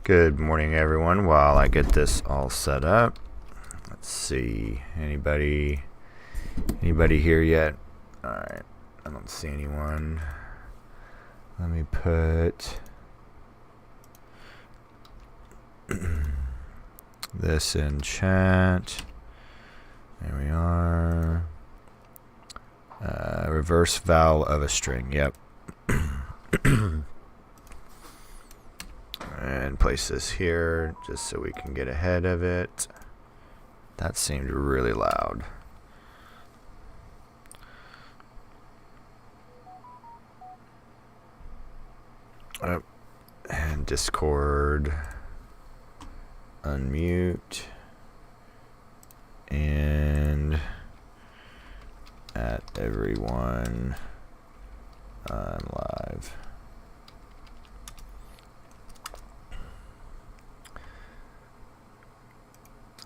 Good morning, everyone. While I get this all set up, let's see. Anybody here yet? All right, I don't see anyone. Let me put this in chat. There we are. Reverse vowel of a string. Yep. And place this here just so we can get ahead of it. That seemed really loud. Oh, and Discord, unmute, and at everyone on live.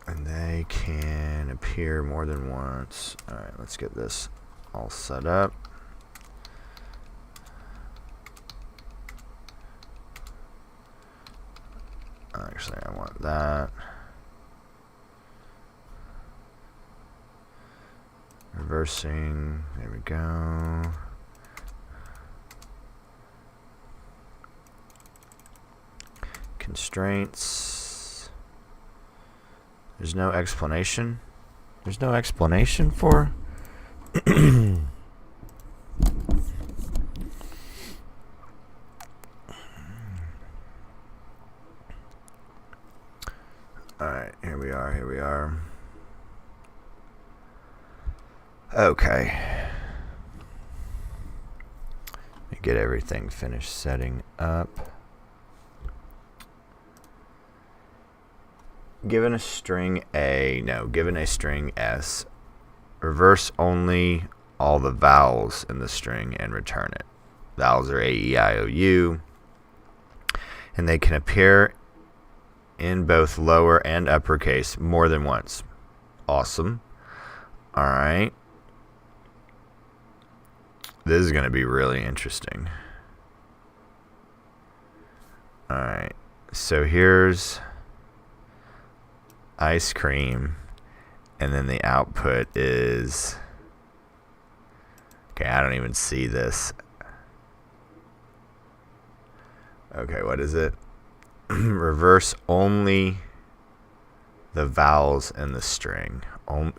And they can appear more than once. All right, let's get this all set up. Actually, I want that. Reversing, there we go. Constraints. There's no explanation. There's no explanation for. Alright, here we are. Okay. Let me get everything finished setting up. Given a string given a string S, reverse only all the vowels in the string and return it. Vowels are A, E, I, O, U, and they can appear in both lower and uppercase more than once. Awesome. All right. This is going to be really interesting. All right. So here's ice cream, and then the output is, okay, I don't even see this. Okay, what is it? Reverse only the vowels in the string.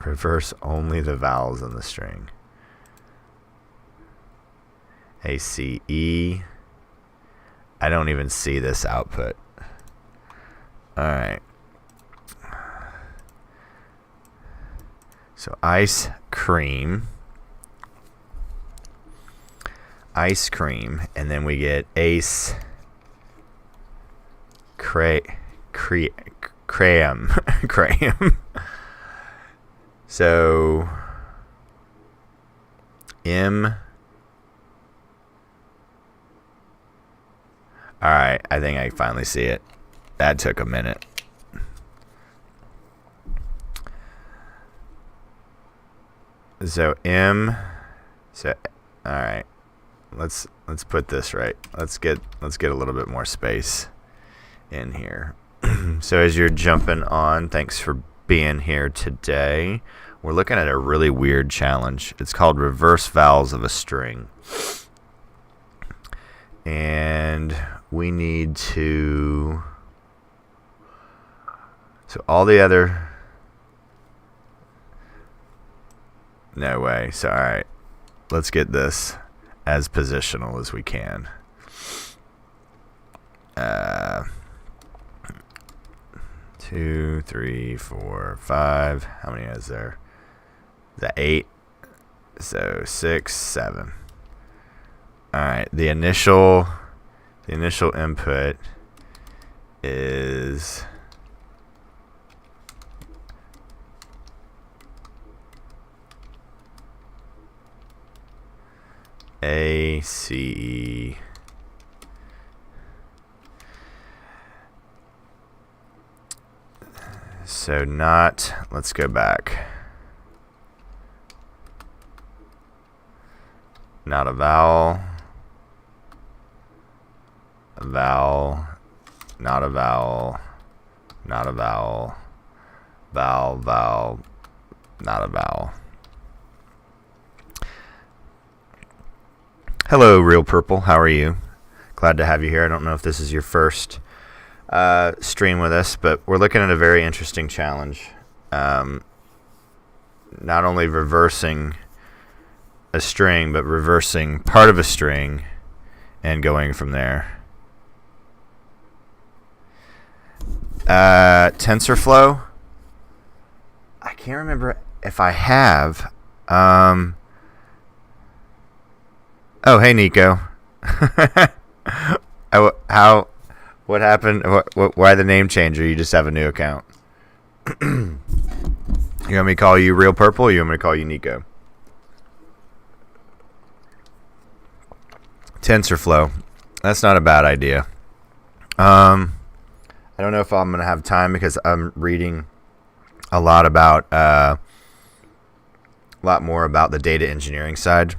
Reverse only the vowels in the string. ACE. I don't even see this output. All right. So ice cream, and then we get ace, cram. So M. All right, I think I finally see it. That took a minute. So M. So all right. Let's put this right. Let's get a little bit more space in here. So as you're jumping on, thanks for being here today. We're looking at a really weird challenge. It's called reverse vowels of a string. And we need to, so all the other, no way. So all right, let's get this as positional as we can. 2, 3, 4, 5. How many is there? Is that 8? So 6, 7. All right. The initial input is ACE. So not, let's go back. Not a vowel. A vowel. not a vowel, not a vowel, vowel, vowel, not a vowel. Hello, Real Purple. How are you? Glad to have you here. I don't know if this is your first stream with us, but we're looking at a very interesting challenge. Not only reversing a string, but reversing part of a string and going from there. TensorFlow. I can't remember if I have. Oh, hey, Nico. What happened? Why the name change? Or you just have a new account? You want me to call you Real Purple, or you want me to call you Nico? TensorFlow. That's not a bad idea. I don't know if I'm going to have time because I'm reading a lot more about the data engineering side.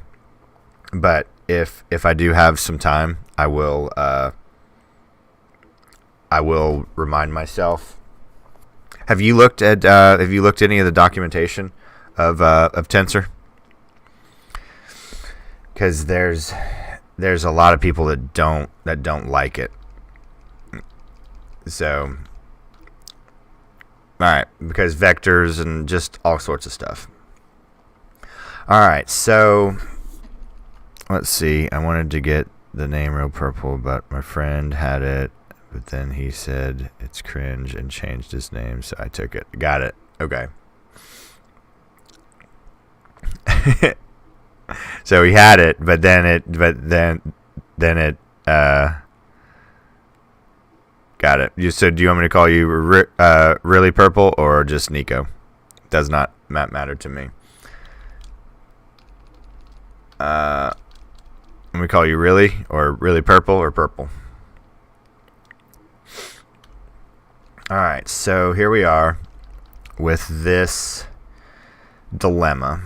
But if I do have some time, I will remind myself. Have you looked at any of the documentation of Tensor? Because there's a lot of people that don't like it. So, all right, because vectors and just all sorts of stuff. All right, so let's see. I wanted to get the name Real Purple, but my friend had it, but then he said it's cringe and changed his name, so I took it. Got it. Okay. So he had it, but then it got it. So do you want me to call you Really Purple or just Nico? Does not matter to me. Let me call you Really or Really Purple or Purple. All right, so here we are with this dilemma.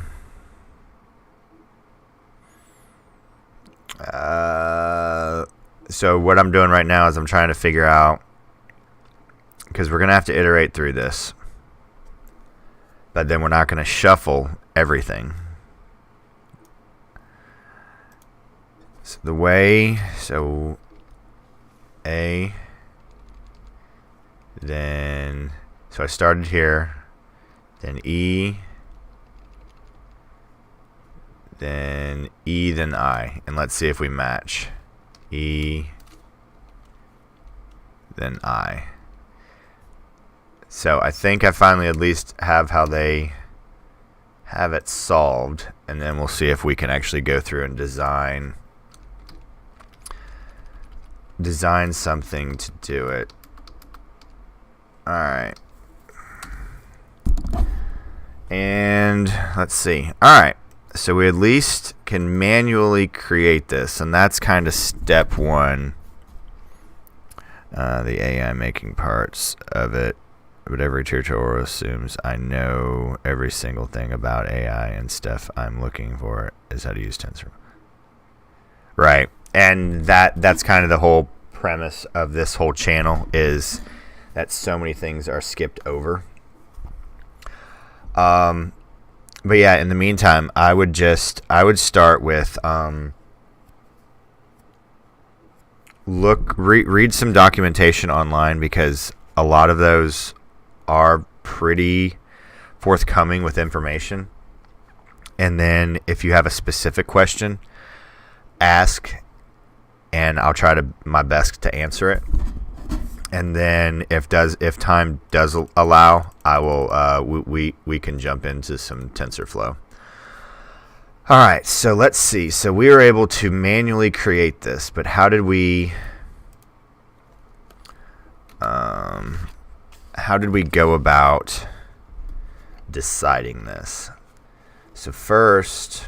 So what I'm doing right now is I'm trying to figure out, because we're going to have to iterate through this, but then we're not going to shuffle everything. So the way, so A, then, so I started here, then E, then E, then I, and let's see if we match. E, then I. So I think I finally at least have how they have it solved, and then we'll see if we can actually go through and design something to do it. All right. And let's see. All right. So we at least can manually create this, and that's kind of step one. The AI making parts of it, but every tutorial assumes I know every single thing about AI and stuff I'm looking for is how to use Tensor. Right, and that's kind of the whole premise of this whole channel, is that so many things are skipped over. But yeah, in the meantime, I would start with read some documentation online, because a lot of those are pretty forthcoming with information. And then if you have a specific question, ask, and I'll try my best to answer it. And then if time does allow, I will we can jump into some TensorFlow. All right, so let's see. So we were able to manually create this, but how did we go about deciding this? So first,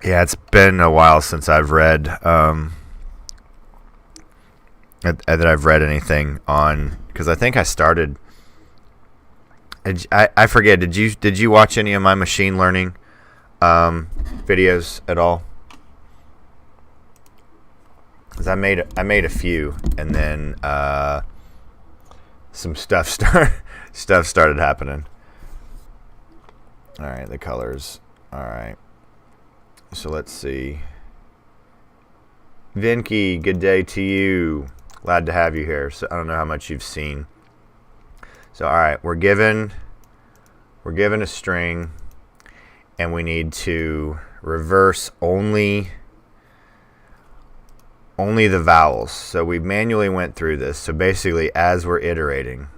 yeah, it's been a while since I've read that I've read anything on, because I think I started. I forget. Did you watch any of my machine learning videos at all? Because I made a few, and then some stuff started happening. All right, the colors. All right. So let's see. Vinky, good day to you. Glad to have you here. So I don't know how much you've seen. So all right, we're given a string, and we need to reverse only the vowels. So we manually went through this. So basically, as we're iterating,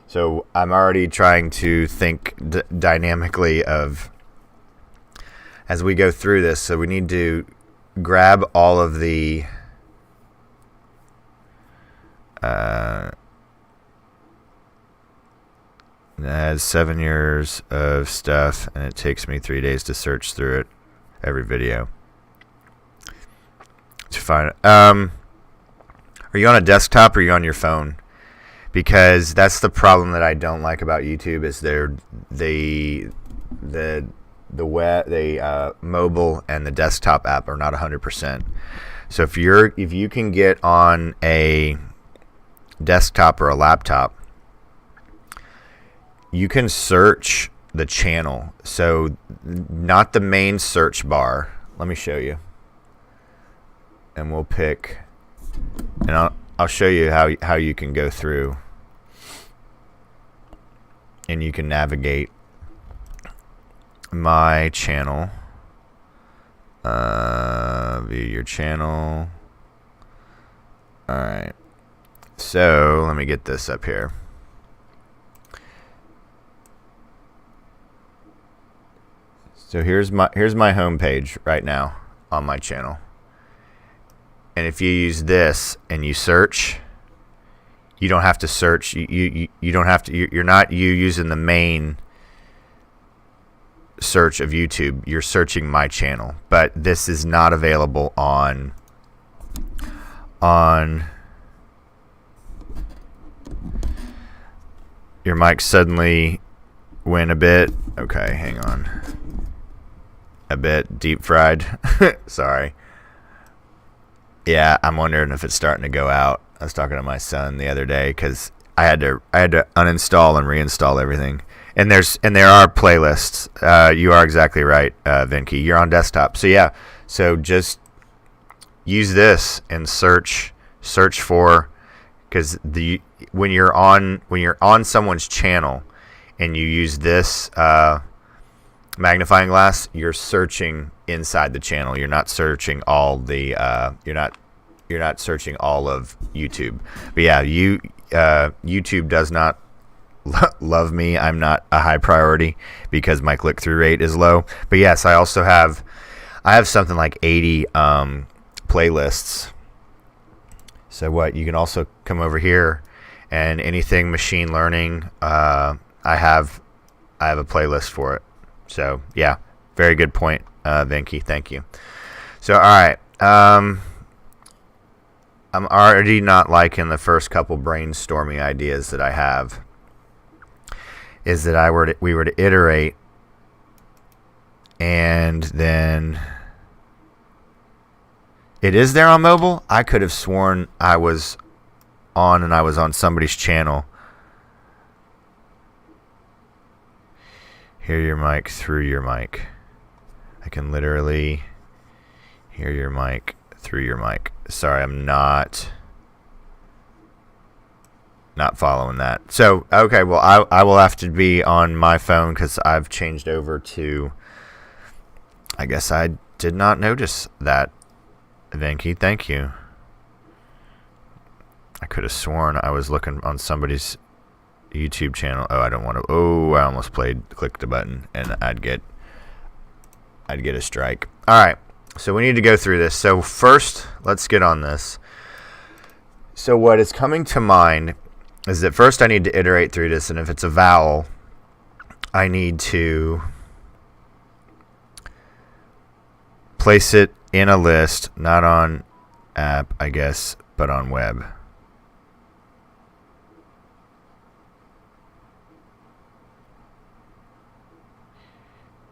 so I'm already trying to think dynamically of as we go through this. So we need to grab all of the it has 7 years of stuff, and it takes me 3 days to search through it, every video, to find it. Are you on a desktop or are you on your phone? Because that's the problem that I don't like about YouTube, is the mobile and the desktop app are not 100%. So if you can get on a desktop or a laptop, you can search the channel. So not the main search bar. Let me show you. And we'll pick, and I'll show you how you can go through, and you can navigate my channel, view your channel. All right, so let me get this up here. So here's my home page right now on my channel. And if you use this and you search, you don't have to search. You don't have to. You're not using the main search of YouTube. You're searching my channel, but this is not available on your mic. Suddenly went a bit. Okay, hang on. A bit deep fried. Sorry. Yeah, I'm wondering if it's starting to go out. I was talking to my son the other day because I had to uninstall and reinstall everything. And there are playlists. You are exactly right, Vinky. You're on desktop. So yeah. So just use this and search for, because when you're on someone's channel and you use this magnifying glass, you're searching inside the channel. You're not searching all the you're not searching all of YouTube. But yeah, YouTube does not love me. I'm not a high priority because my click-through rate is low. But yes, I have something like 80 playlists. So what, you can also come over here, and anything machine learning, I have a playlist for it. So yeah, very good point, Vinky. Thank you. So all right, I'm already not liking the first couple brainstorming ideas that I have. Is that we were to iterate, and then it is there on mobile. I could have sworn I was on somebody's channel. Hear your mic through your mic. I can literally hear your mic through your mic. Sorry, I'm not following that. So, okay, well, I will have to be on my phone because I've changed over to, I guess I did not notice that, Vinky. Thank you. I could have sworn I was looking on somebody's YouTube channel. Oh, I don't want to. Oh, I almost clicked the button, and I'd get a strike. All right, so we need to go through this. So first, let's get on this. So what is coming to mind is that first I need to iterate through this, and if it's a vowel, I need to place it in a list, not on app, I guess, but on web.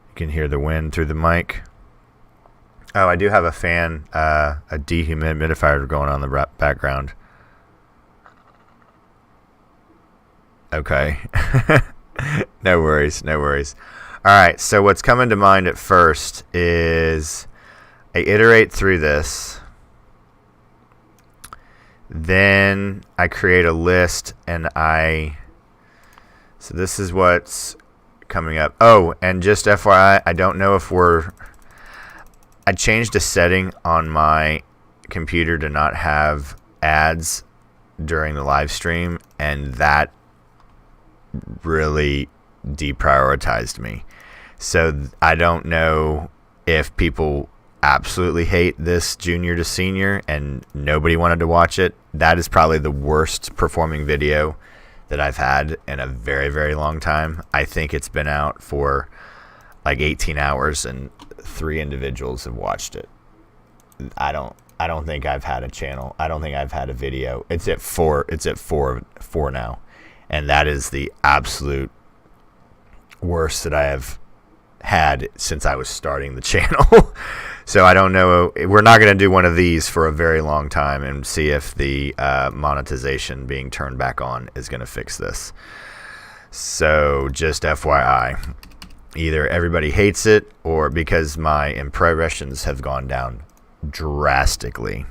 You can hear the wind through the mic. Oh, I do have a fan, a dehumidifier going on in the background. Okay. No worries, no worries. All right, so what's coming to mind at first is I iterate through this. Then I create a list, and so this is what's coming up. Oh, and just FYI, I don't know if I changed a setting on my computer to not have ads during the live stream, and that really deprioritized me. So I don't know if people absolutely hate this junior to senior and nobody wanted to watch it. That is probably the worst performing video that I've had in a very, very long time. I think it's been out for like 18 hours and 3 individuals have watched it. I don't think I've had a channel. I don't think I've had a video. It's at 4 now. And that is the absolute worst that I have had since I was starting the channel. So I don't know. We're not going to do one of these for a very long time and see if the monetization being turned back on is going to fix this. So just FYI, either everybody hates it or because my impressions have gone down drastically.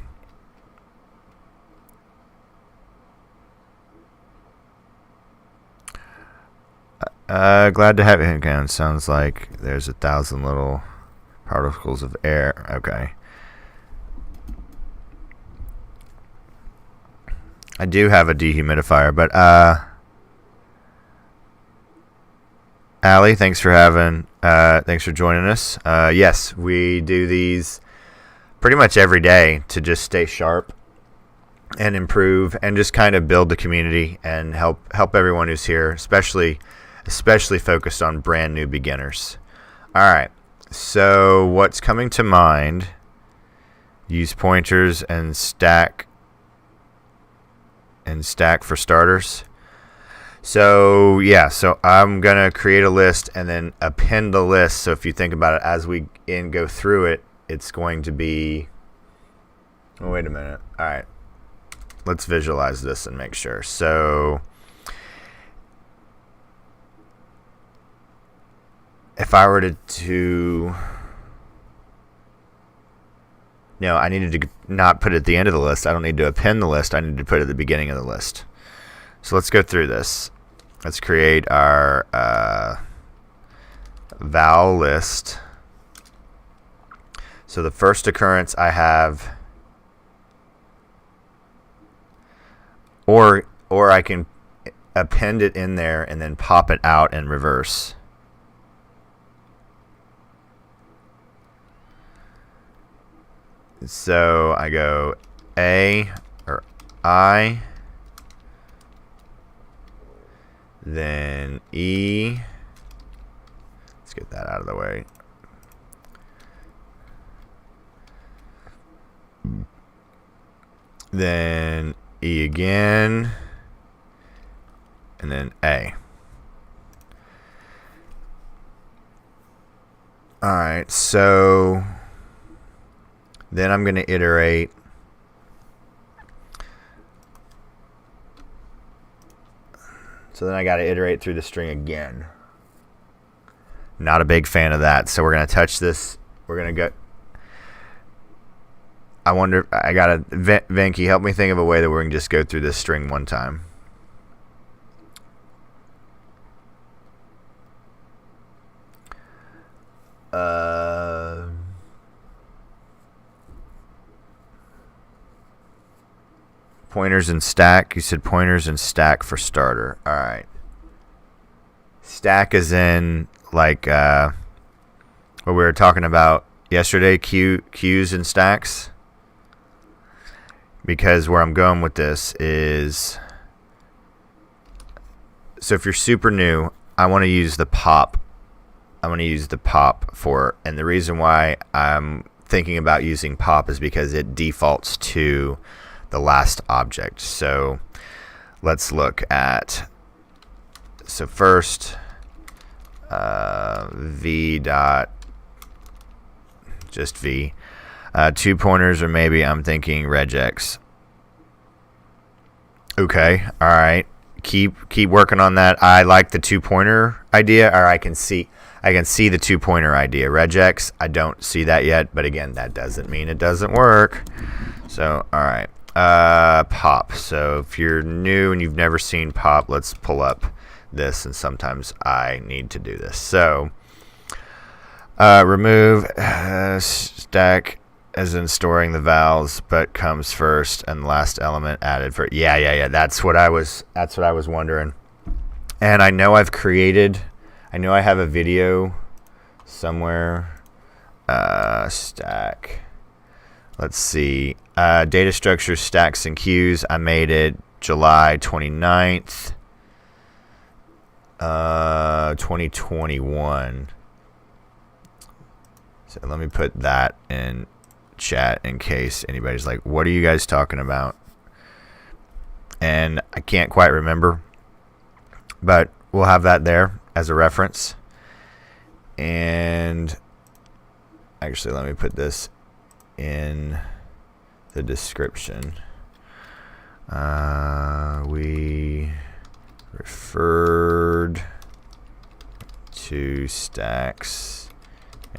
Glad to have it again. Sounds like there's 1,000 little particles of air. Okay. I do have a dehumidifier, but Allie, thanks for joining us. Yes, we do these pretty much every day to just stay sharp and improve and just kind of build the community and help everyone who's here, especially focused on brand new beginners. All right. So what's coming to mind? Use pointers and stack for starters. So yeah, so I'm gonna create a list and then append the list. So if you think about it as we go through it, it's going to be. Oh, wait a minute. All right, let's visualize this and make sure. So if I were to no, I needed to not put it at the end of the list. I don't need to append the list. I need to put it at the beginning of the list. So let's go through this. Let's create our vowel list. So the first occurrence I have, or I can append it in there and then pop it out in reverse. So I go A or I, then E. Let's get that out of the way. Then E again, and then A. All right, so then I'm going to iterate. So then I got to iterate through the string again. Not a big fan of that. So we're going to touch this. We're going to go. I wonder, I got to, Venky, help me think of a way that we're going to just go through this string one time. Pointers and stack. You said pointers and stack for starter. All right. Stack is in like what we were talking about yesterday, queues and stacks. Because where I'm going with this is, so if you're super new, I want to use the pop. I want to use the pop for, and the reason why I'm thinking about using pop is because it defaults to the last object. So let's look at, so first v dot, just v, 2 pointers, or maybe I'm thinking regex. Okay, all right, keep working on that. I like the 2-pointer idea, or I can see the 2-pointer idea. Regex, I don't see that yet, but again, that doesn't mean it doesn't work. So all right, pop. So if you're new and you've never seen pop, let's pull up this, and sometimes I need to do this. So remove stack, as in storing the vowels, but comes first, and last element added for. Yeah. That's what I was wondering. And I know I have a video somewhere. Stack. Let's see. Data structure, stacks, and queues. I made it July 29th, 2021. So let me put that in chat in case anybody's like, what are you guys talking about? And I can't quite remember, but we'll have that there as a reference. And actually, let me put this in the description. We referred to stacks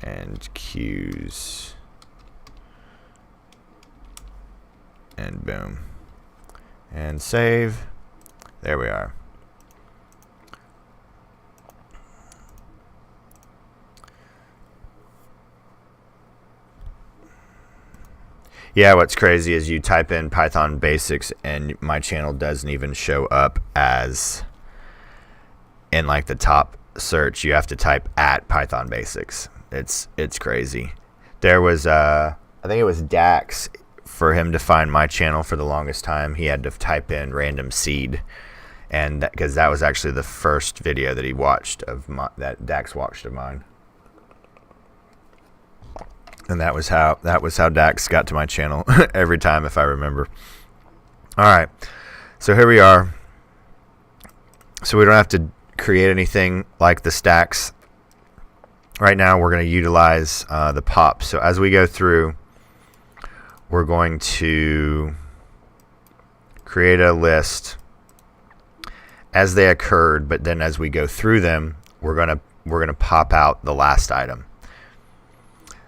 and queues, and boom, and save. There we are. Yeah, what's crazy is you type in Python basics and my channel doesn't even show up as in like the top search. You have to type at Python basics. It's crazy. There was I think it was Dax. For him to find my channel for the longest time, he had to type in random seed, and because that was actually the first video that he watched of that Dax watched of mine. And that was how Dax got to my channel every time, if I remember. All right, so here we are. So we don't have to create anything like the stacks. Right now we're going to utilize the pop. So as we go through, we're going to create a list as they occurred, but then as we go through them, we're gonna pop out the last item.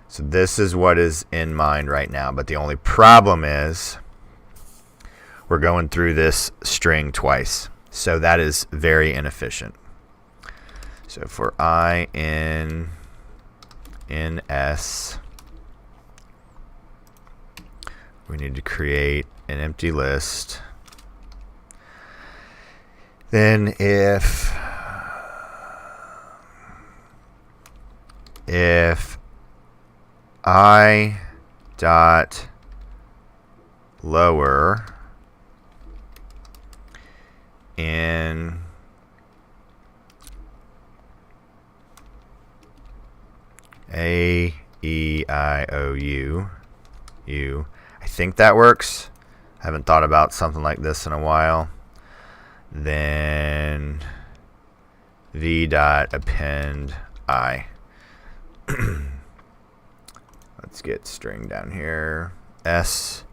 So this is what is in mind right now, but the only problem is we're going through this string twice. So that is very inefficient. So for I in s, we need to create an empty list. Then if I dot lower in A, E, I, O, U, I think that works. I haven't thought about something like this in a while. Then v dot append I. Let's get string down here. S.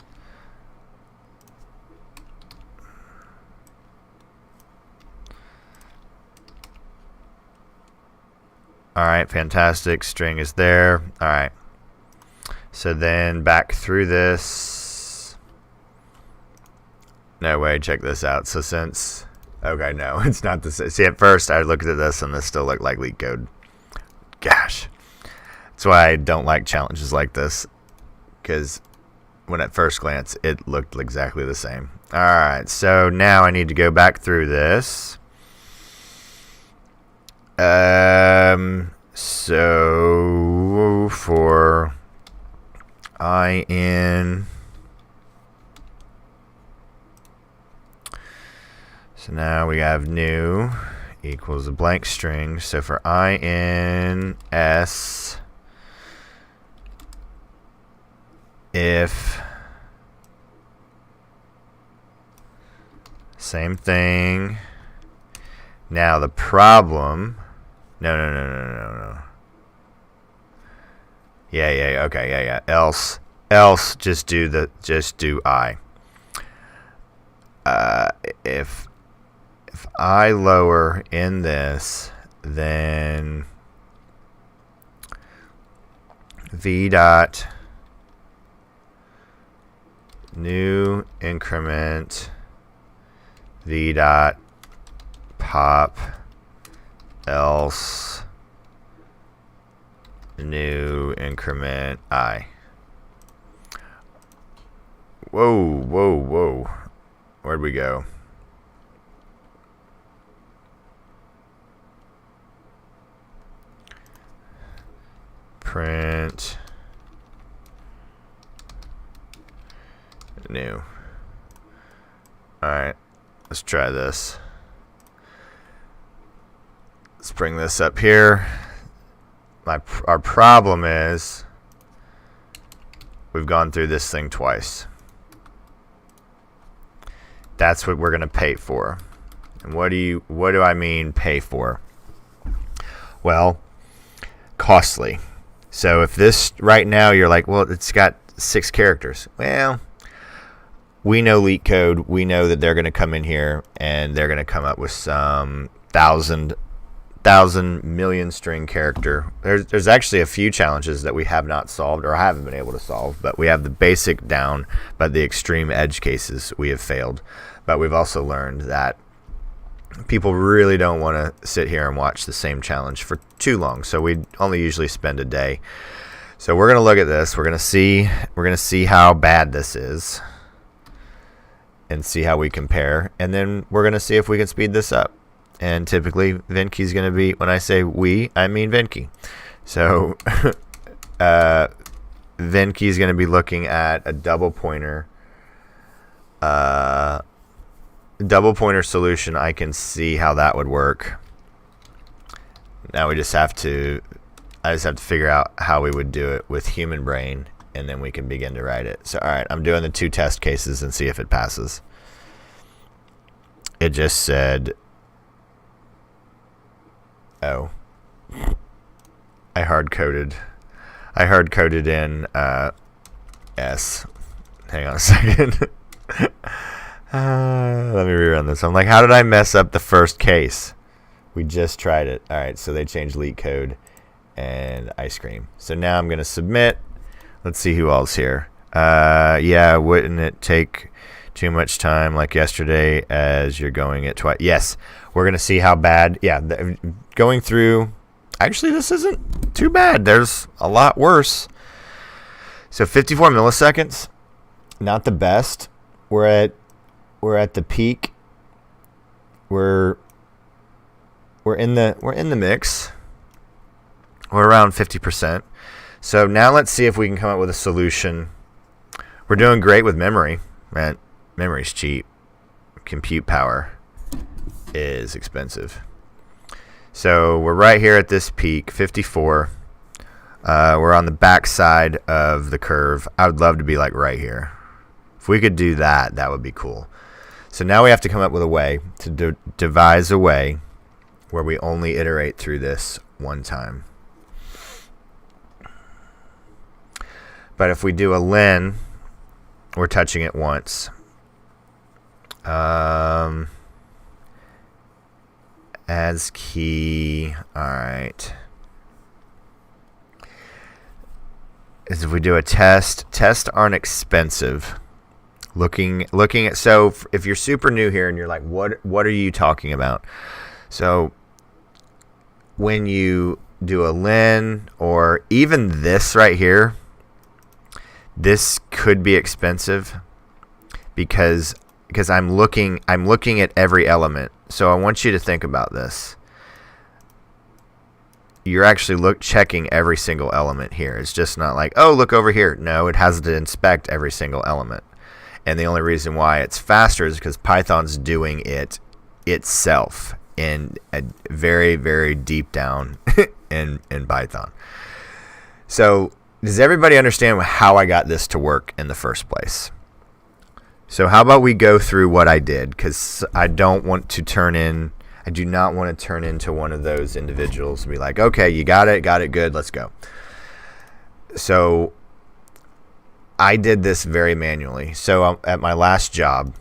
All right, fantastic. String is there. All right. So then back through this. No way, check this out. So since, okay, no, it's not the same. See, at first I looked at this and this still looked like Leetcode. Gosh. That's why I don't like challenges like this, because when at first glance it looked exactly the same. All right, so now I need to go back through this. So for I in, so now we have new equals a blank string. So for I in s, if Same thing. Now the problem. No. Yeah. Okay. Yeah. Else. Just do I. If I lower in this, then v dot new increment v dot pop else new increment I. Whoa. Where'd we go? Print new. Alright, let's try this. Let's bring this up here. Our problem is we've gone through this thing twice. That's what we're going to pay for. And what do I mean pay for? Well, costly. So if this right now you're like, well, it's got 6 characters. Well, we know Leetcode. We know that they're going to come in here and they're going to come up with some thousand million string character. There's actually a few challenges that we have not solved or haven't been able to solve, but we have the basic down, but the extreme edge cases we have failed. But we've also learned that people really don't want to sit here and watch the same challenge for too long, so we only usually spend a day. So we're going to look at this. We're going to see how bad this is and see how we compare, and then we're going to see if we can speed this up. And typically Venky's going to be, when I say we, I mean Venky. So Venky's going to be looking at a double pointer solution. I can see how that would work. Now I just have to figure out how we would do it with human brain, and then we can begin to write it. So all right, I'm doing the 2 test cases and see if it passes. It just said, oh, I hard coded in S. Hang on a second. Let me rerun this. I'm like, how did I mess up the first case? We just tried it. All right, so they changed Leetcode and ice cream. So now I'm going to submit. Let's see who else here. Yeah, wouldn't it take too much time like yesterday as you're going it twice? Yes, we're going to see how bad. Yeah, going through. Actually, this isn't too bad. There's a lot worse. So 54 milliseconds, not the best. We're at the peak. We're in the mix. We're around 50%. So now let's see if we can come up with a solution. We're doing great with memory. Man, memory's cheap. Compute power is expensive. So we're right here at this peak, 54. We're on the back side of the curve. I would love to be like right here. If we could do that, that would be cool. So now we have to come up with a way to devise a way where we only iterate through this one time. But if we do a len, we're touching it once. As key, all right. Is if we do a test, tests aren't expensive. Looking at, so if you're super new here and you're like, what are you talking about? So when you do a len or even this right here, this could be expensive because I'm looking at every element. So I want you to think about this. You're actually checking every single element here. It's just not like, oh, look over here. No, it has to inspect every single element. And the only reason why it's faster is because Python's doing it itself in a very, very deep down in Python. So does everybody understand how I got this to work in the first place? So how about we go through what I did, because I do not want to turn into one of those individuals and be like, okay, you got it, good, let's go. So I did this very manually. So at my last job,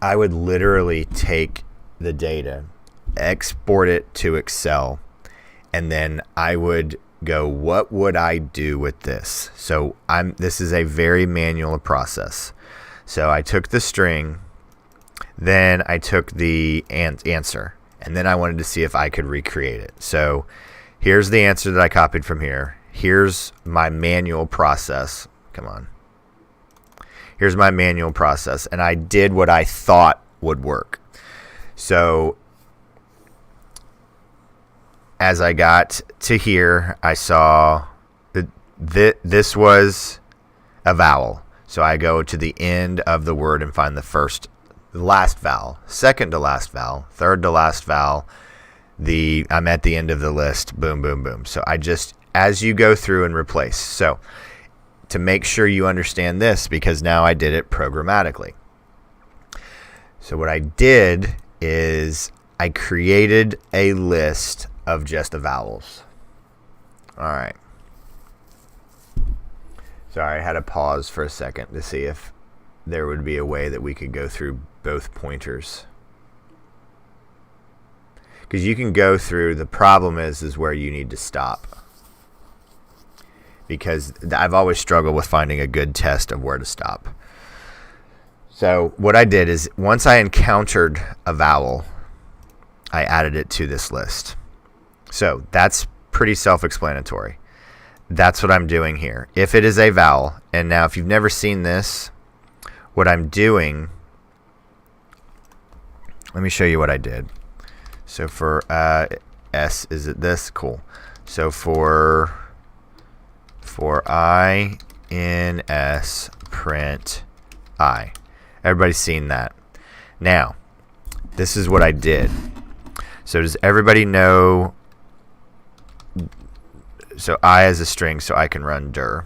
I would literally take the data, export it to Excel, and then I would go, what would I do with this? So this is a very manual process. So I took the string, then I took the answer, and then I wanted to see if I could recreate it. So here's the answer that I copied from here. Here's my manual process. Come on. Here's my manual process, and I did what I thought would work. So as I got to here, I saw that this was a vowel. So I go to the end of the word and find the last vowel, second to last vowel, third to last vowel. I'm at the end of the list. Boom, boom, boom. So as you go through and replace. So to make sure you understand this, because now I did it programmatically. So what I did is I created a list of just the vowels. All right. Sorry, I had to pause for a second to see if there would be a way that we could go through both pointers. Because you can go through, the problem is where you need to stop. Because I've always struggled with finding a good test of where to stop. So what I did is once I encountered a vowel, I added it to this list. So that's pretty self-explanatory. That's what I'm doing here. If it is a vowel, and now if you've never seen this, what I'm doing, let me show you what I did. So for S, is it this? Cool. So for I in S, print I. Everybody's seen that. Now, this is what I did. So does everybody know? So I as a string, so I can run dir.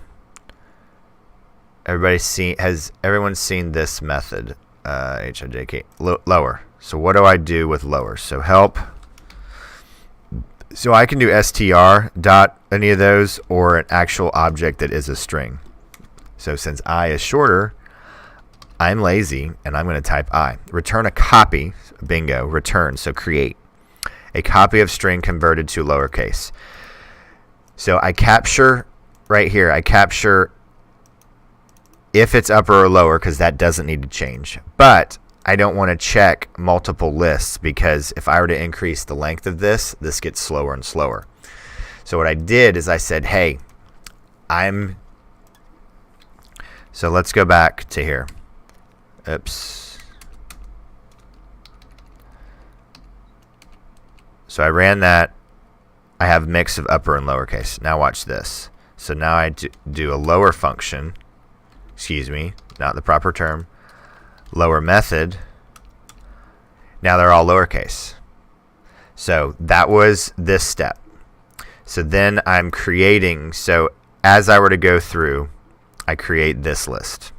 Has everyone seen this method? HIJK lower. So what do I do with lower? So help. So I can do str dot any of those or an actual object that is a string. So since I is shorter, I'm lazy and I'm going to type I. Return a copy. Bingo. Return. So create a copy of string converted to lowercase. So I capture right here. I capture if it's upper or lower because that doesn't need to change. But I don't want to check multiple lists because if I were to increase the length of this gets slower and slower. So what I did is I said, hey, so let's go back to here. Oops. So I ran that. I have a mix of upper and lowercase. Now watch this. So now I do a lower function. Excuse me, not the proper term. Lower method. Now they're all lowercase. So that was this step. So then I'm creating, so as I were to go through, I create this list.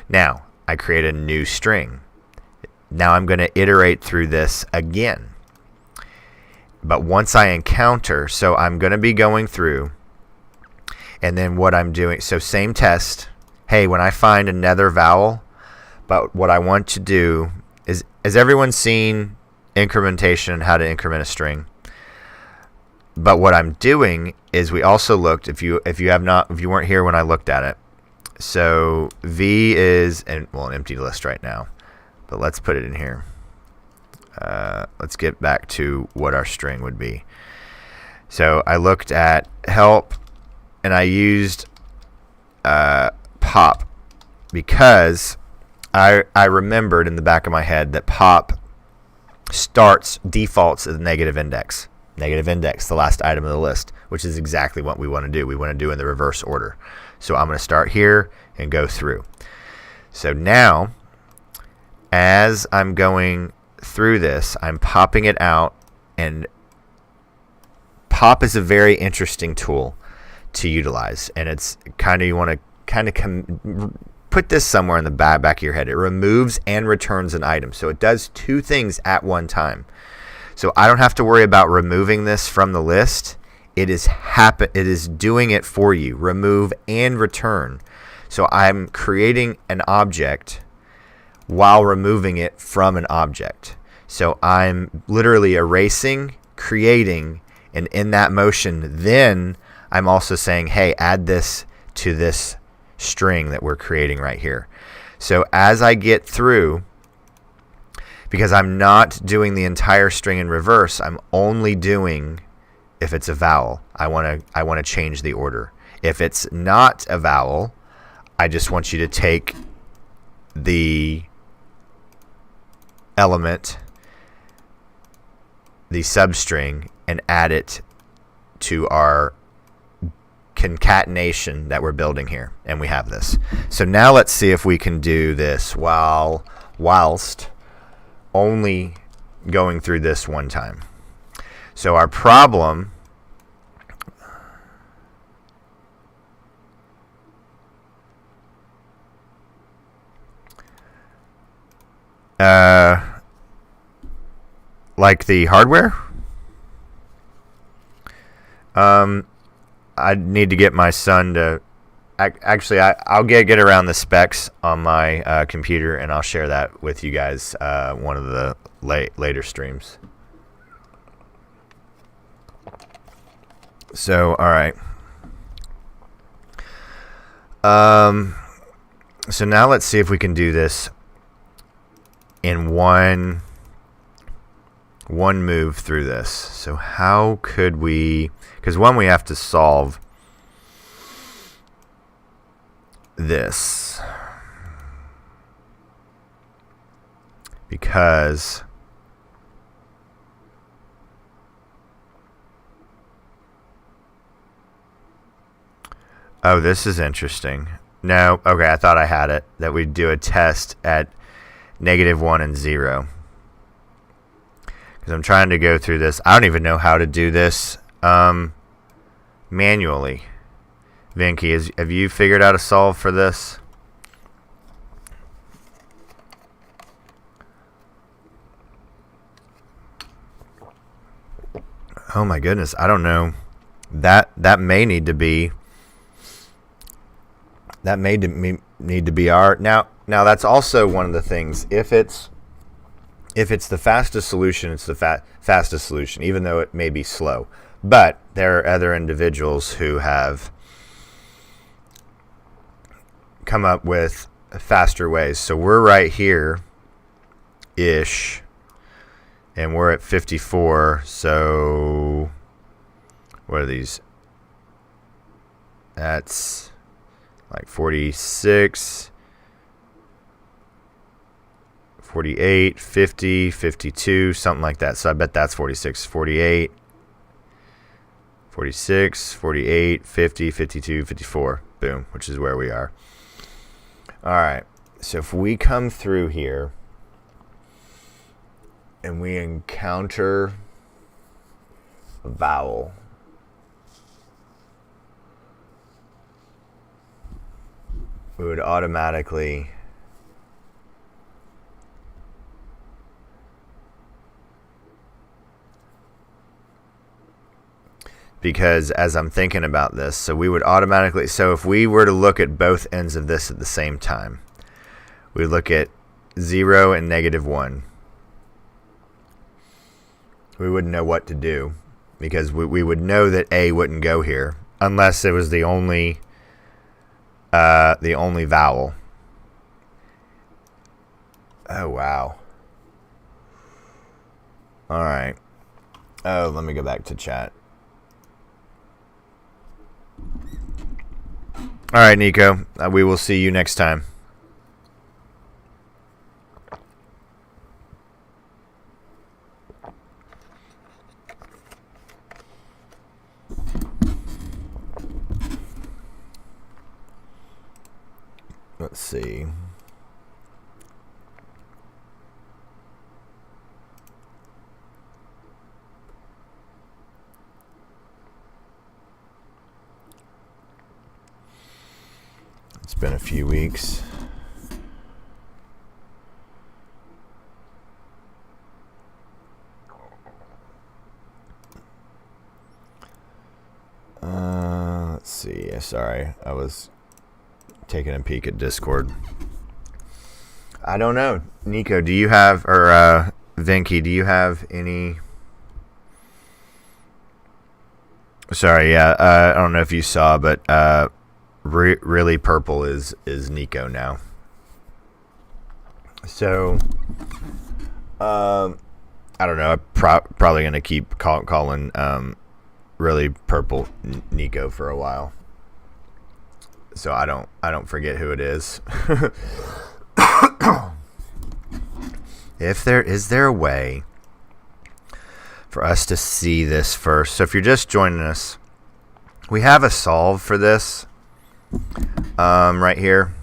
Now I create a new string. Now I'm going to iterate through this again. But once I encounter, so I'm going to be going through, and then what I'm doing, so same test. Hey, when I find another vowel, but what I want to do is, has everyone seen incrementation and how to increment a string? But what I'm doing is we also looked, if you weren't here when I looked at it. So V is an empty list right now, but let's put it in here. Let's get back to what our string would be. So I looked at help, and I used pop because I remembered in the back of my head that pop defaults as negative index. Negative index, the last item of the list, which is exactly what we want to do. We want to do in the reverse order. So I'm going to start here and go through. So now, as I'm going through this, I'm popping it out, and pop is a very interesting tool to utilize, and it's kind of, you want to kind of put this somewhere in the back of your head. It removes and returns an item. So it does two things at one time. So I don't have to worry about removing this from the list. It is doing it for you. Remove and return. So I'm creating an object while removing it from an object. So I'm literally erasing, creating, and in that motion, then I'm also saying, hey, add this to this string that we're creating right here. So as I get through, because I'm not doing the entire string in reverse, I'm only doing if it's a vowel. I want to change the order. If it's not a vowel, I just want you to take the element, the substring, and add it to our concatenation that we're building here, and we have this. So now let's see if we can do this whilst only going through this one time. So our problem like the hardware, I need to get my son to actually I'll get around the specs on my computer, and I'll share that with you guys one of the later streams. So all right, so now let's see if we can do this in one move through this. So how could we, because one, we have to solve this, because oh, this is interesting. No, okay, I thought I had it, that we'd do a test at -1 and 0. Because I'm trying to go through this. I don't even know how to do this manually. Vinky, have you figured out a solve for this? Oh my goodness, I don't know. That may need to be. That may need to be our now. That's also one of the things. If it's the fastest solution, it's the fastest solution, even though it may be slow. But there are other individuals who have come up with faster ways. So we're right here ish, and we're at 54. So what are these? That's like 46, 48, 50, 52, something like that. So I bet that's 46, 48, 46, 48, 50, 52, 54. Boom, which is where we are. All right, so if we come through here and we encounter a vowel, we would automatically because as I'm thinking about this, so we would automatically, so if we were to look at both ends of this at the same time, we look at 0 and -1. We wouldn't know what to do, because we would know that A wouldn't go here unless it was the only vowel. Oh wow. All right. Oh, let me go back to chat. All right, Nico. We will see you next time. Let's see. It's been a few weeks. see. Sorry, I was taking a peek at Discord. I don't know. Nico, do you have, or Vinky, do you have any... Sorry, yeah, I don't know if you saw, but really purple is Nico now. So, I don't know. I'm probably going to keep calling really purple Nico for a while, so I don't forget who it is. Is there a way for us to see this first? So if you're just joining us, we have a solve for this right here.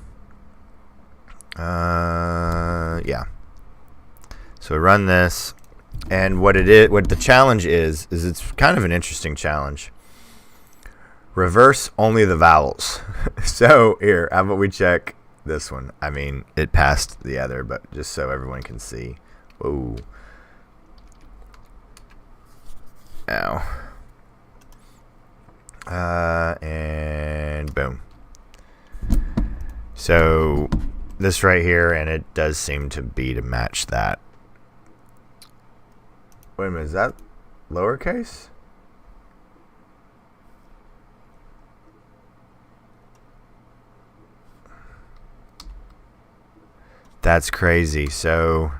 Yeah. So we run this, and what the challenge is it's kind of an interesting challenge. Reverse only the vowels. So here, how about we check this one? I mean, it passed the other, but just so everyone can see. Whoa. Ow. And boom. So this right here, and it does seem to be to match that. Wait a minute, is that lowercase? That's crazy. So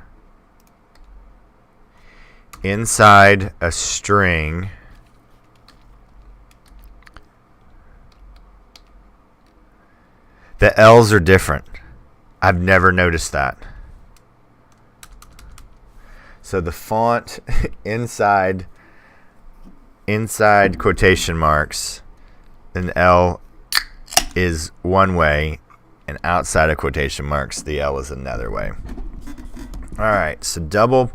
inside a string, the L's are different. I've never noticed that. So the font inside quotation marks, an L is one way, and outside of quotation marks, the L is another way. All right, so double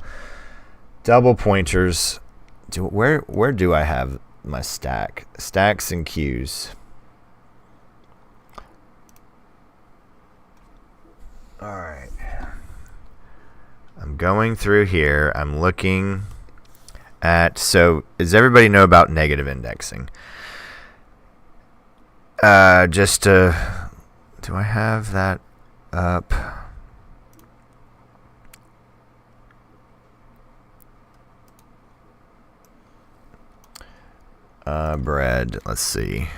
pointers. Where do I have my stacks and queues? All right. I'm going through here. I'm looking at, so does everybody know about negative indexing? Just to, do I have that up? Bread, let's see.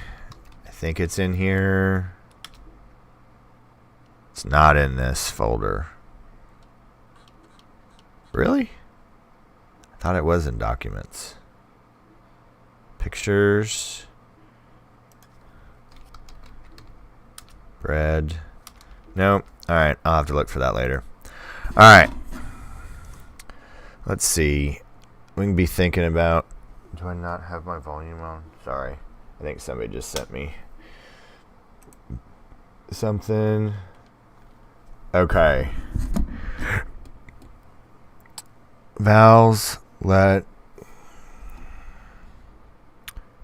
I think it's in here. It's not in this folder. Really? I thought it was in documents. Pictures. Bread. Nope. Alright, I'll have to look for that later. Alright. Let's see. We can be thinking about... Do I not have my volume on? Sorry. I think somebody just sent me something. Okay. Vowels, let...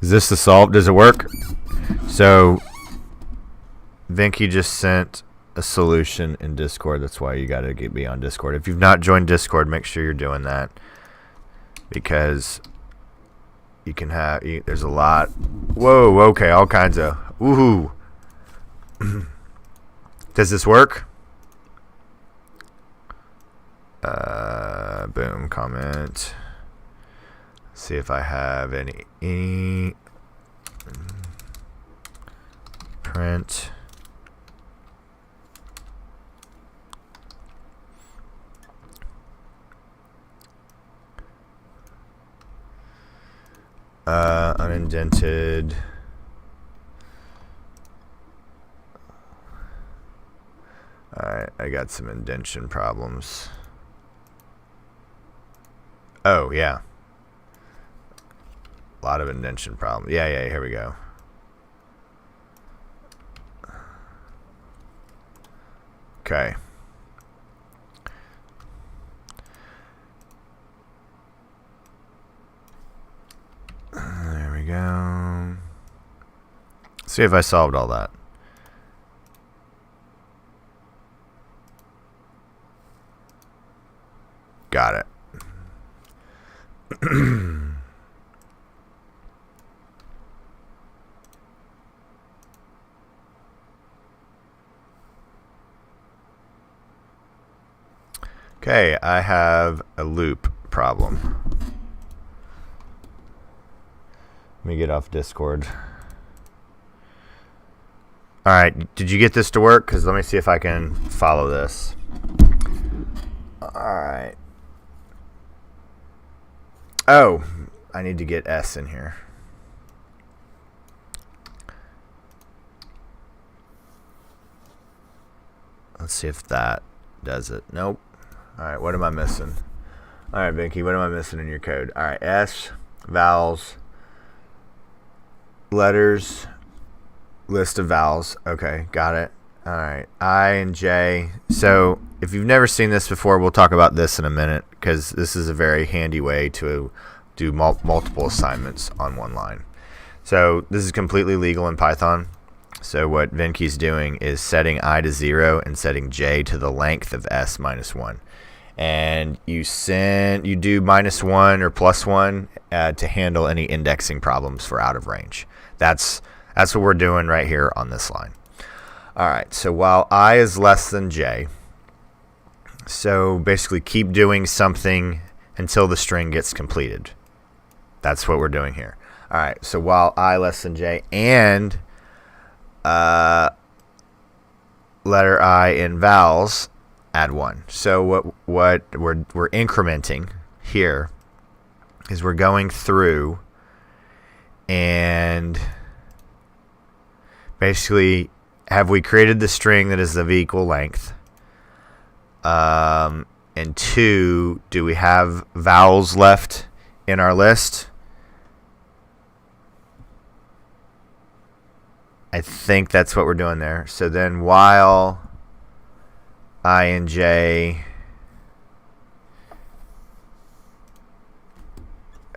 Is this the solve? Does it work? So, Vinky just sent a solution in Discord. That's why you got to be on Discord. If you've not joined Discord, make sure you're doing that. Because you can have... There's a lot... Whoa, okay, all kinds of... Woohoo! Does this work? Boom, comment. See if I have any print. Unindented. Alright, I got some indentation problems. Oh, yeah. A lot of indentation problems. Yeah, here we go. Okay. There we go. See if I solved all that. Got it. Okay, I have a loop problem. Let me get off Discord. Alright, did you get this to work? Because let me see if I can follow this. Alright. Oh, I need to get S in here. Let's see if that does it. Nope. Alright, what am I missing? Alright, Vinky, what am I missing in your code? Alright, S, vowels, letters, list of vowels. Okay, got it. Alright, I and J. So, if you've never seen this before, we'll talk about this in a minute, because this is a very handy way to do multiple assignments on one line. So, this is completely legal in Python. So what Vinky's doing is setting I to 0 and setting J to the length of S minus 1. And you do -1 or +1 to handle any indexing problems for out of range. That's what we're doing right here on this line. Alright, so while I is less than J, so basically keep doing something until the string gets completed. That's what we're doing here. Alright, so while I less than J and letter I in vowels, add 1. So what we're incrementing here is we're going through and basically have we created the string that is of equal length, and 2, do we have vowels left in our list? I think that's what we're doing there. So then while I and J,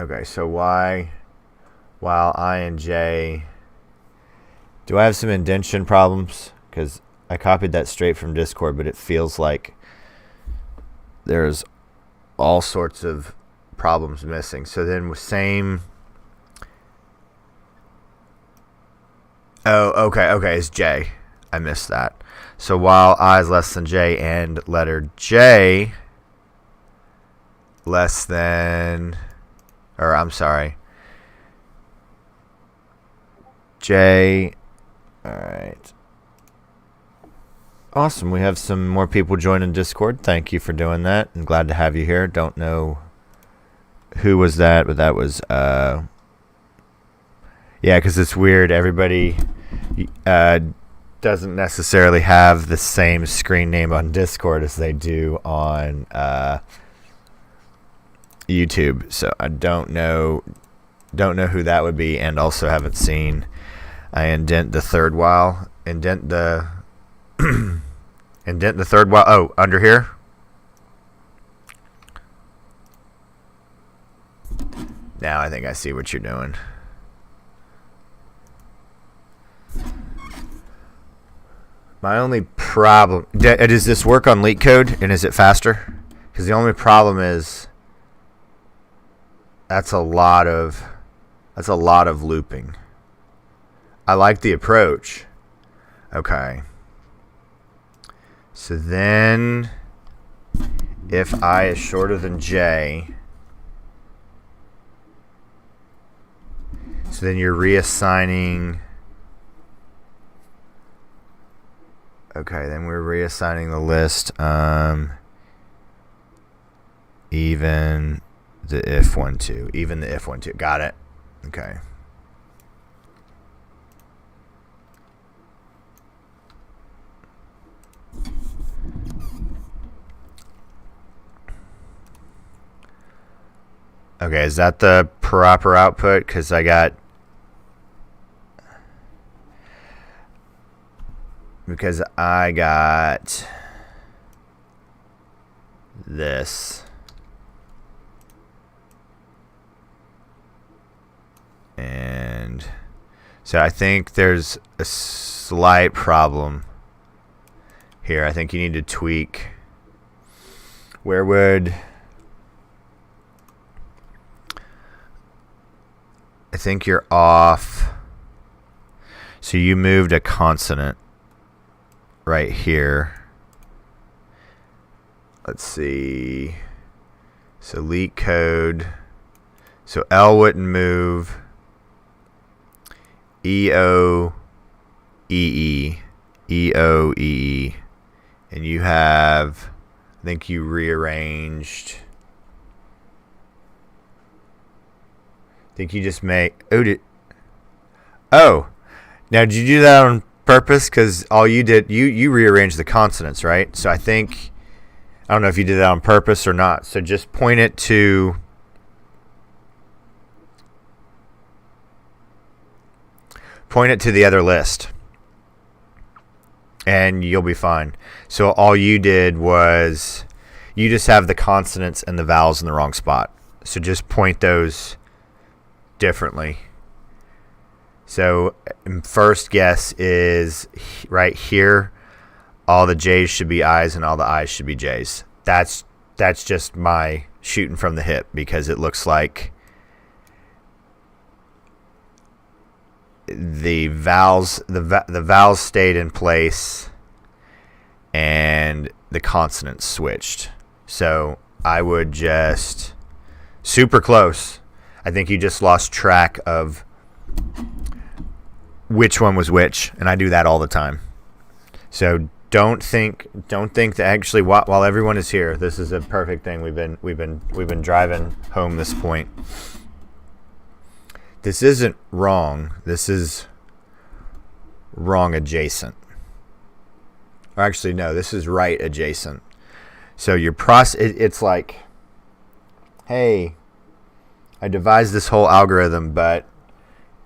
okay, so while I and J, do I have some indentation problems? Because I copied that straight from Discord, but it feels like there's all sorts of problems missing. So then same. Oh, okay, it's J. I missed that. So while I is less than J and letter J less than, or I'm sorry, J, alright. Awesome, we have some more people joining Discord. Thank you for doing that. I'm glad to have you here. Don't know who was that, but that was, yeah, because it's weird. Everybody doesn't necessarily have the same screen name on Discord as they do on YouTube. So I don't know who that would be, and also haven't seen. I indent the third while. Indent the third while. Oh, under here. Now I think I see what you're doing. My only problem, does this work on Leetcode, and is it faster? Because the only problem is that's a lot of looping. I like the approach. Okay. So then if I is shorter than J, so then you're reassigning. Okay, then we're reassigning the list, even the if 1, 2. Even the if 1, 2. Got it. Okay. Okay, is that the proper output? Because I got this. And so I think there's a slight problem here. I think you need to tweak. Where would... I think you're off. So you moved a consonant right here. let's see. So Leetcode. So L wouldn't move. E O E E E O E E, and you have, I think you rearranged. I think you just make. Oh, now did you do that on purpose? Because all you did, you rearranged the consonants, right? So I think, I don't know if you did that on purpose or not. So just point it to. Point it to the other list, and you'll be fine. So all you did was, you just have the consonants and the vowels in the wrong spot. So just point those differently. So first guess is right here. All the J's should be I's and all the I's should be J's. That's just my shooting from the hip, because it looks like the vowels stayed in place and the consonants switched. So I would just, super close. I think you just lost track of which one was which, and I do that all the time. So don't think that actually while everyone is here, this is a perfect thing. We've been driving home this point. This isn't wrong. This is wrong adjacent. Or actually, no, this is right adjacent. So your it's like, hey, I devised this whole algorithm, but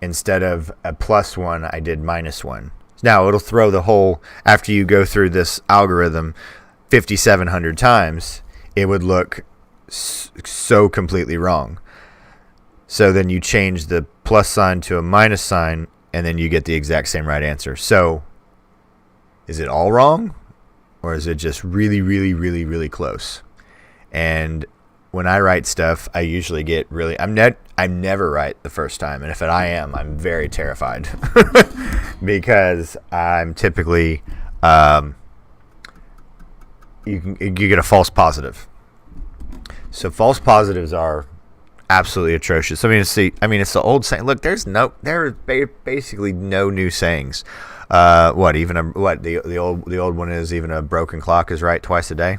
instead of a +1, I did -1. Now, it'll throw the whole, after you go through this algorithm 5,700 times, it would look so completely wrong. So then you change the plus sign to a minus sign, and then you get the exact same right answer. So is it all wrong, or is it just really, really, really, really close? And when I write stuff, I usually get really, I'm never right the first time. And if I am, I'm very terrified because I'm typically, you get a false positive. So false positives are absolutely atrocious. It's the old saying. Look, there are basically no new sayings. The old one is, even a broken clock is right twice a day.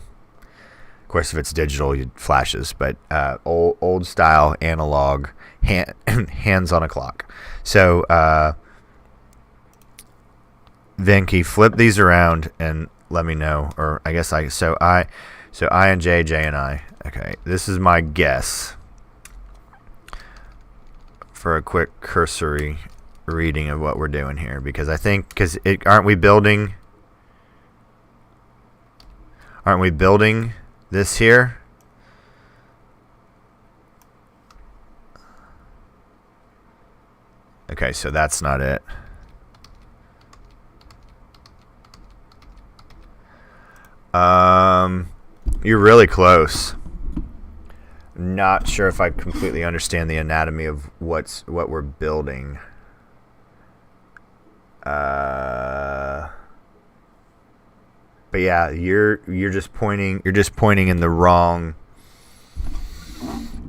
Of course, if it's digital, it flashes. But old style analog hands on a clock. So Venki, flip these around and let me know. Or I guess I and J and I. Okay, this is my guess for a quick cursory reading of what we're doing here, because I think, aren't we building this here? Okay, so that's not it. You're really close. Not sure if I completely understand the anatomy of what we're building. But yeah, you're just pointing in the wrong.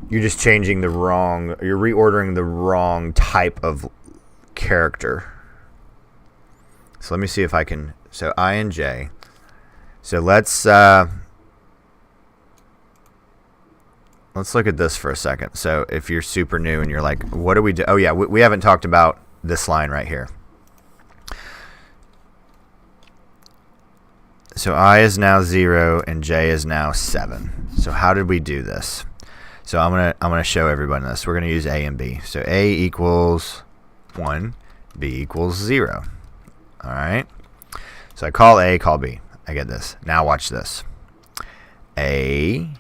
You're just changing the wrong. You're reordering the wrong type of character. So let me see if I can. So I and J. So let's look at this for a second. So if you're super new and you're like, what do we do? Oh yeah, we haven't talked about this line right here. So I is now 0 and J is now 7. So how did we do this? So I'm gonna show everybody this. We're gonna use A and B. So A equals 1, B equals 0. All right. So I call A, call B. I get this. Now watch this. A.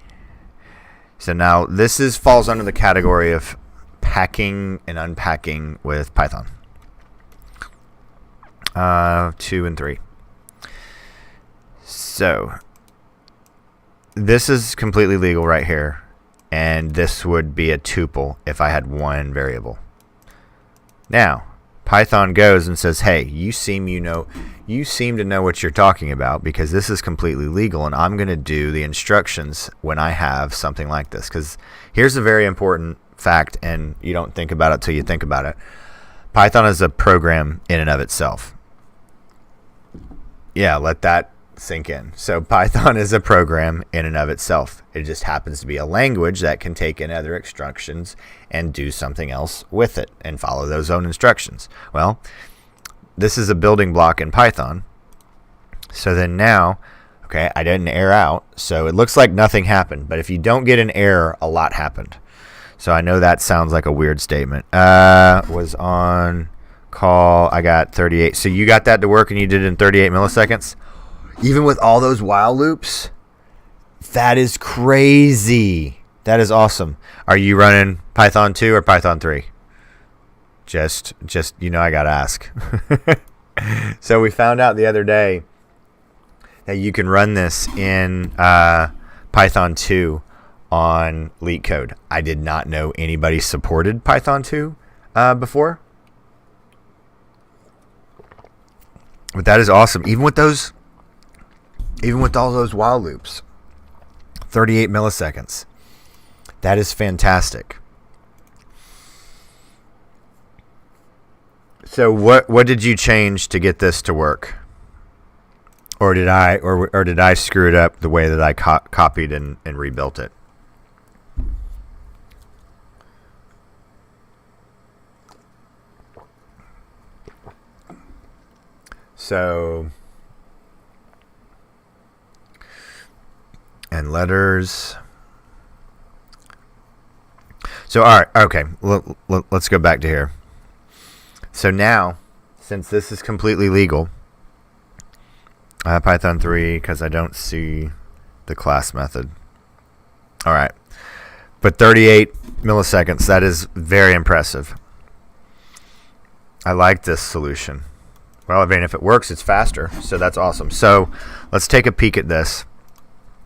So now this falls under the category of packing and unpacking with Python. 2 and 3. So this is completely legal right here, and this would be a tuple if I had one variable. Now, Python goes and says, hey, you seem to know what you're talking about, because this is completely legal, and I'm going to do the instructions when I have something like this. Because here's a very important fact, and you don't think about it till you think about it. Python is a program in and of itself. Yeah, let that sink in. So Python is a program in and of itself. It just happens to be a language that can take in other instructions and do something else with it and follow those own instructions. Well, this is a building block in Python. So then now, okay, I didn't error out, so it looks like nothing happened. But if you don't get an error, a lot happened. So I know that sounds like a weird statement. Was on call, I got 38. So you got that to work and you did it in 38 milliseconds? Even with all those while loops? That is crazy. That is awesome. Are you running Python 2 or Python 3? Just I got to ask. So we found out the other day that you can run this in Python 2 on Leetcode. I did not know anybody supported Python 2 before. But that is awesome. Even with all those while loops, 38 milliseconds. That is fantastic. So what did you change to get this to work? Or did I screw it up the way that I copied and rebuilt it? So, and letters. So, all right, okay, let's go back to here. So now, since this is completely legal, I have Python 3 because I don't see the class method. All right, but 38 milliseconds, that is very impressive. I like this solution. Well, I mean, if it works, it's faster, so that's awesome. So let's take a peek at this.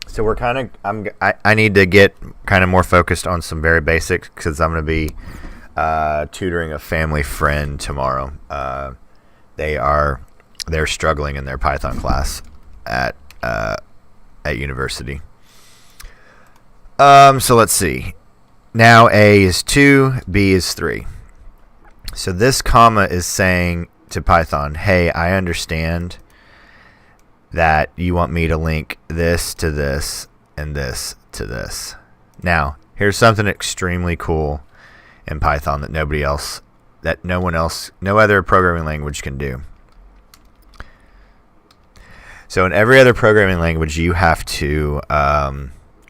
So we're I need to get kind of more focused on some very basics because I'm going to be tutoring a family friend tomorrow. They're struggling in their Python class at university. So let's see. Now A is 2, B is 3. So this comma is saying to Python, hey, I understand that you want me to link this to this and this to this. Now, here's something extremely cool in Python that no other programming language can do. So in every other programming language, you have to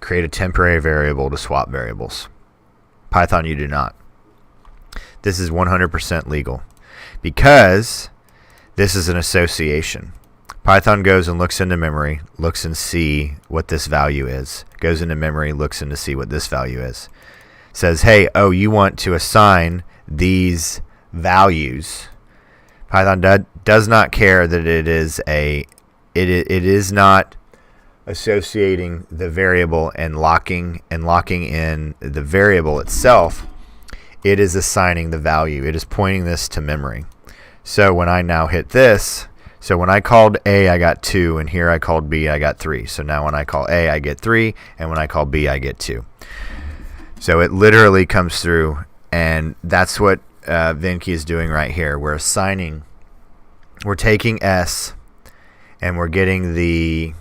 create a temporary variable to swap variables. Python, you do not. This is 100% legal because this is an association. Python goes and looks into memory, looks and see what this value is. Goes into memory, looks into see what this value is. Says, hey, you want to assign these values. Python does not care that it is not associating the variable and locking in the variable itself. It is assigning the value. It is pointing this to memory. So when I now hit this, so when I called A, I got 2, and here I called B, I got 3. So now when I call A, I get 3, and when I call B, I get 2. So it literally comes through, and that's what Venki is doing right here. We're taking S, and we're getting the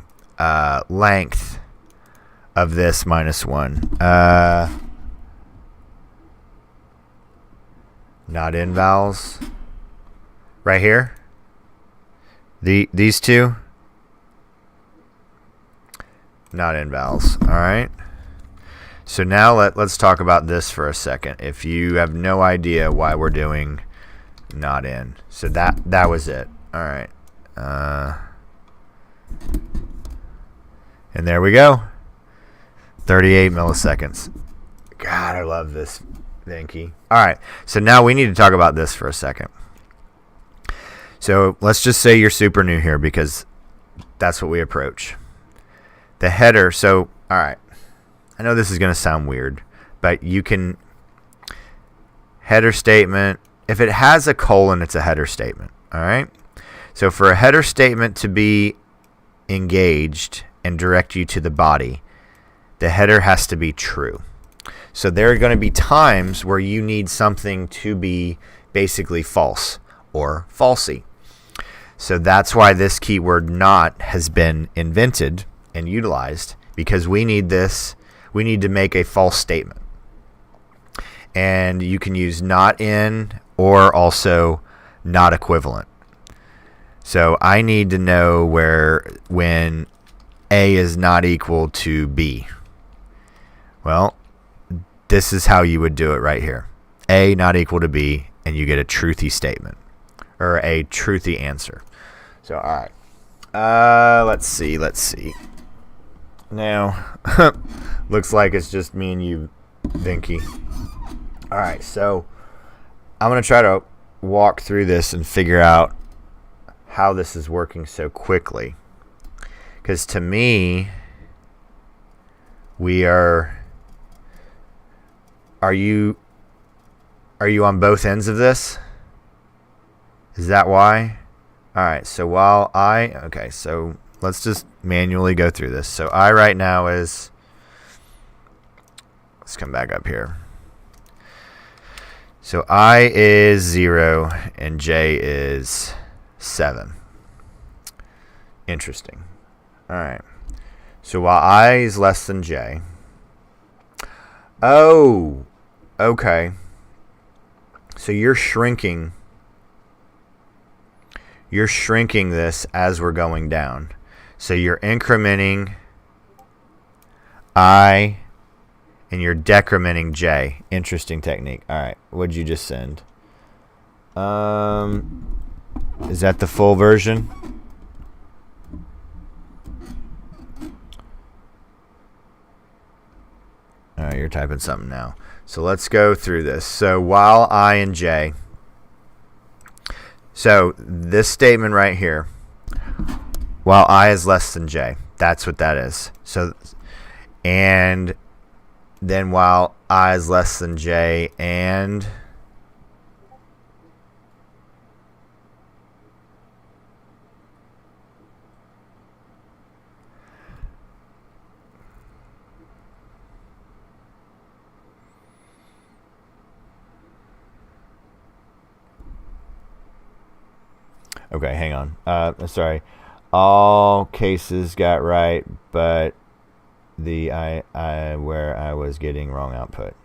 length of this minus 1. Not in vowels. Right here. These two. Not in vowels. All right. So now let's talk about this for a second. If you have no idea why we're doing not in, so that was it. All right. And there we go. 38 milliseconds. God, I love this. Venki. All right, so now we need to talk about this for a second. So let's just say you're super new here because that's what we approach. The header, so, all right, I know this is going to sound weird, but you can header statement, if it has a colon, it's a header statement. All right. So for a header statement to be engaged and direct you to the body, the header has to be true. So there are going to be times where you need something to be basically false or falsy. So that's why this keyword not has been invented and utilized, because we need this. We need to make a false statement. And you can use not in or also not equivalent. So I need to know when A is not equal to B. Well, this is how you would do it right here. A not equal to B, and you get a truthy statement or a truthy answer. So, all right. Let's see. Now, looks like it's just me and you, Vinky. All right, so I'm going to try to walk through this and figure out how this is working so quickly. Because to me, are you on both ends of this? Is that why? All right, so so let's just manually go through this. So I right now is, let's come back up here. So I is 0 and J is 7. Interesting. All right. So while I is less than J. Oh, okay. So you're shrinking this as we're going down. So you're incrementing I and you're decrementing J. Interesting technique. All right. What'd you just send? Is that the full version? All right, you're typing something now. So let's go through this. So while I and J. So this statement right here, while I is less than J, that's what that is. So, and then while I is less than J and okay, hang on. Sorry. All cases got right, but the I where I was getting wrong output.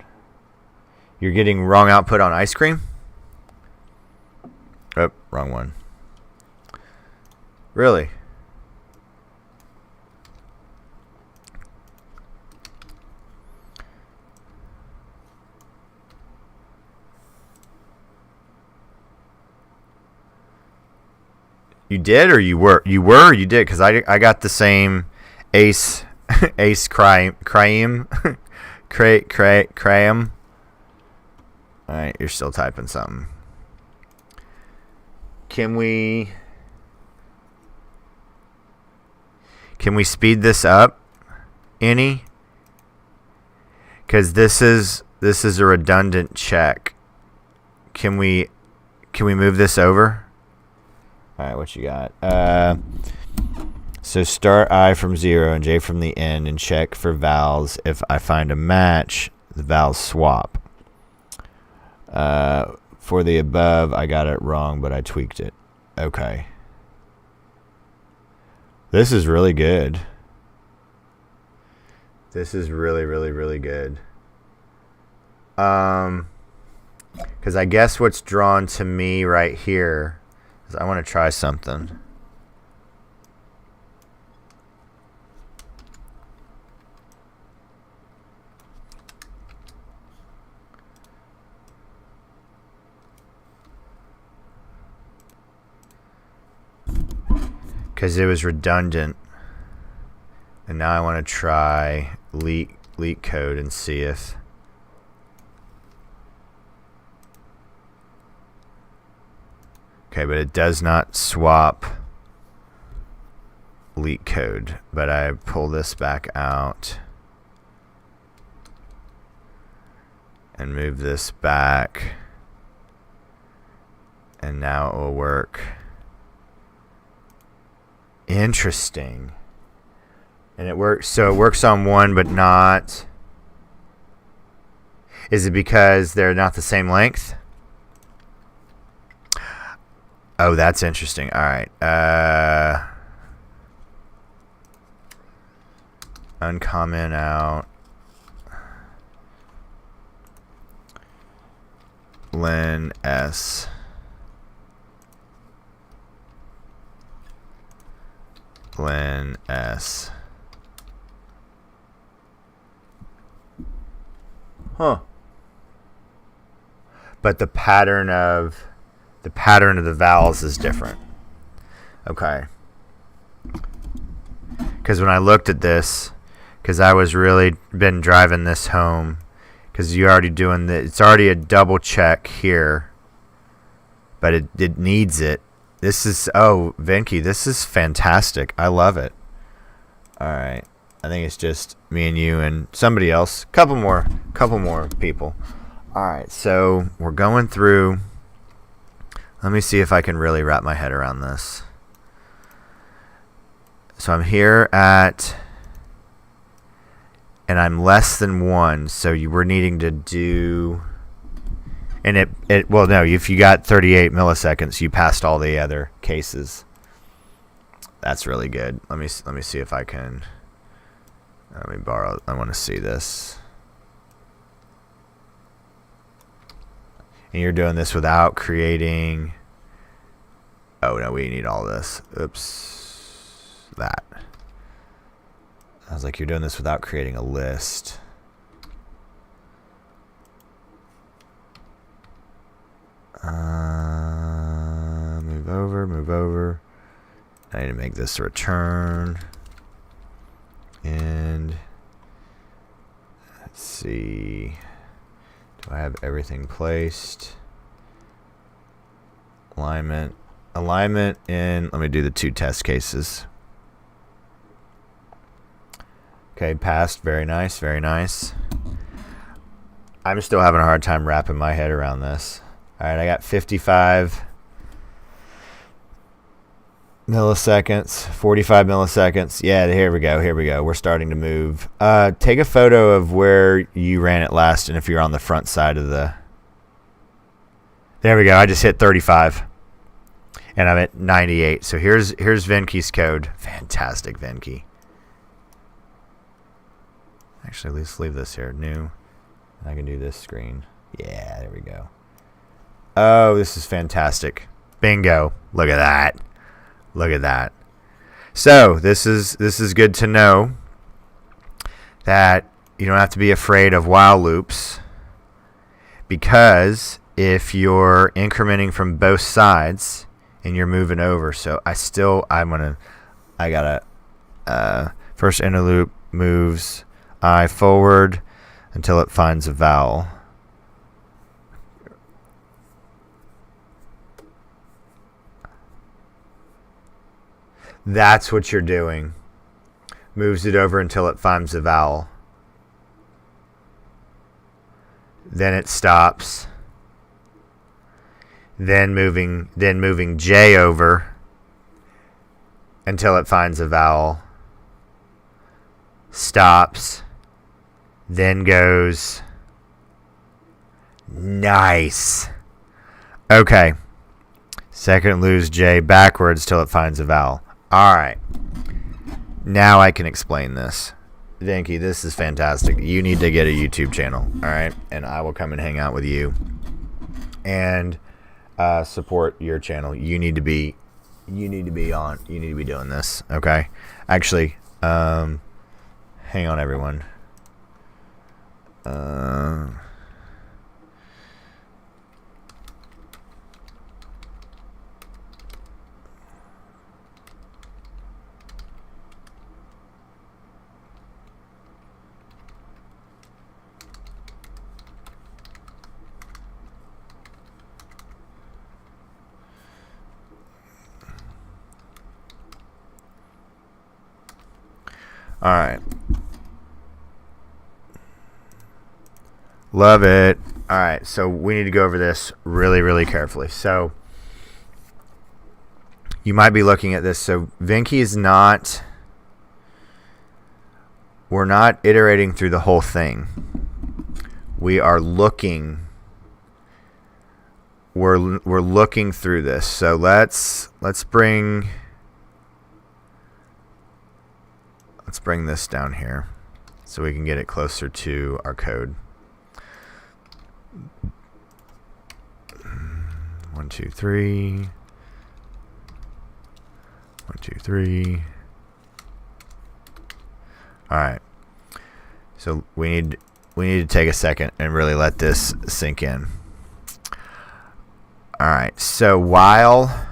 You're getting wrong output on ice cream? Oh, wrong one. Really? You did, or you were? You were, or you did? Because I got the same ace crime. All right, you're still typing something. Can we speed this up any? Because this is a redundant check. Can we move this over? All right, what you got? So start I from 0 and J from the end and check for vowels. If I find a match, the vowels swap. For the above, I got it wrong, but I tweaked it. Okay. This is really good. This is really, really, really good. Because I guess what's drawn to me right here is I want to try something. Because it was redundant. And now I want to try Leetcode and see if... Okay, but it does not swap Leetcode. But I pull this back out and move this back. And now it will work. Interesting. And it works, so it works on one but not. Is it because they're not the same length? Oh, that's interesting. All right. Uncomment out. Len S. Len S. Huh. But the pattern of the vowels is different. Okay. Because when I looked at this, because I was really been driving this home, because you're already doing it's already a double check here, but it needs it. This is, oh, Venki, this is fantastic. I love it. All right. I think it's just me and you and somebody else. Couple more people. All right. So we're going through. Let me see if I can really wrap my head around this. So I'm here at, and I'm less than 1. So you were needing to do. And well, no, if you got 38 milliseconds, you passed all the other cases. That's really good. Let me see if I can. Let me borrow. I want to see this. And you're doing this without creating. Oh no, we need all this. Oops, that. I was like, you're doing this without creating a list. Move over. I need to make this a return. And let's see. Do I have everything placed? Alignment in. Let me do the 2 test cases. Okay, passed. Very nice, very nice. I'm still having a hard time wrapping my head around this. All right, I got 55 milliseconds, 45 milliseconds. Yeah, here we go. We're starting to move. Take a photo of where you ran it last and if you're on the front side of the. There we go. I just hit 35. And I'm at 98. So here's Venki's code. Fantastic, Venki. Actually, let's leave this here. New. And I can do this screen. Yeah, there we go. Oh, this is fantastic. Bingo. Look at that. Look at that. So this is good to know that you don't have to be afraid of while loops, because if you're incrementing from both sides and you're moving over, so I gotta first inner loop moves I forward until it finds a vowel. That's what you're doing. Moves it over until it finds the vowel. Then it stops. Then moving J over until it finds a vowel. Stops. Then goes. Nice. Okay. Second lose J backwards till it finds a vowel. All right. Now I can explain this. Venki, this is fantastic. You need to get a YouTube channel, all right? And I will come and hang out with you and support your channel. You need to be doing this, okay? Actually, hang on, everyone. All right. Love it. All right, so we need to go over this really, really carefully. So you might be looking at this. So Vinky is not, we're not iterating through the whole thing. We are looking, we're looking through this. So let's bring this down here so we can get it closer to our code. 1, 2, 3. 1, 2, 3. All right. So we need to take a second and really let this sink in. All right. So while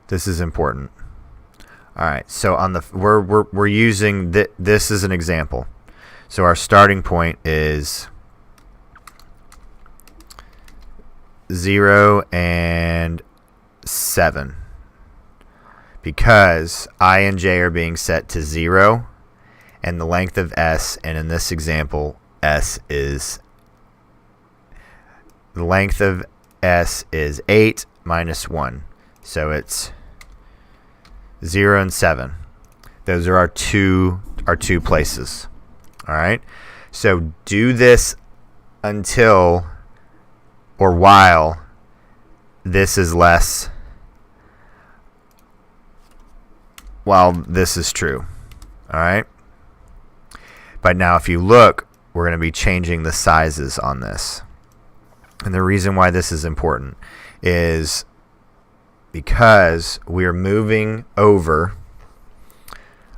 this is important. All right. So on the we're using this as an example. So our starting point is 0 and 7 because I and j are being set to 0 and the length of s, and in this example s is, the length of s is 8 minus 1, so it's 0 and 7. Those are our two places. All right, so do this until or while this is less, while this is true. All right, but now if you look, we're going to be changing the sizes on this, and the reason why this is important is because we are moving over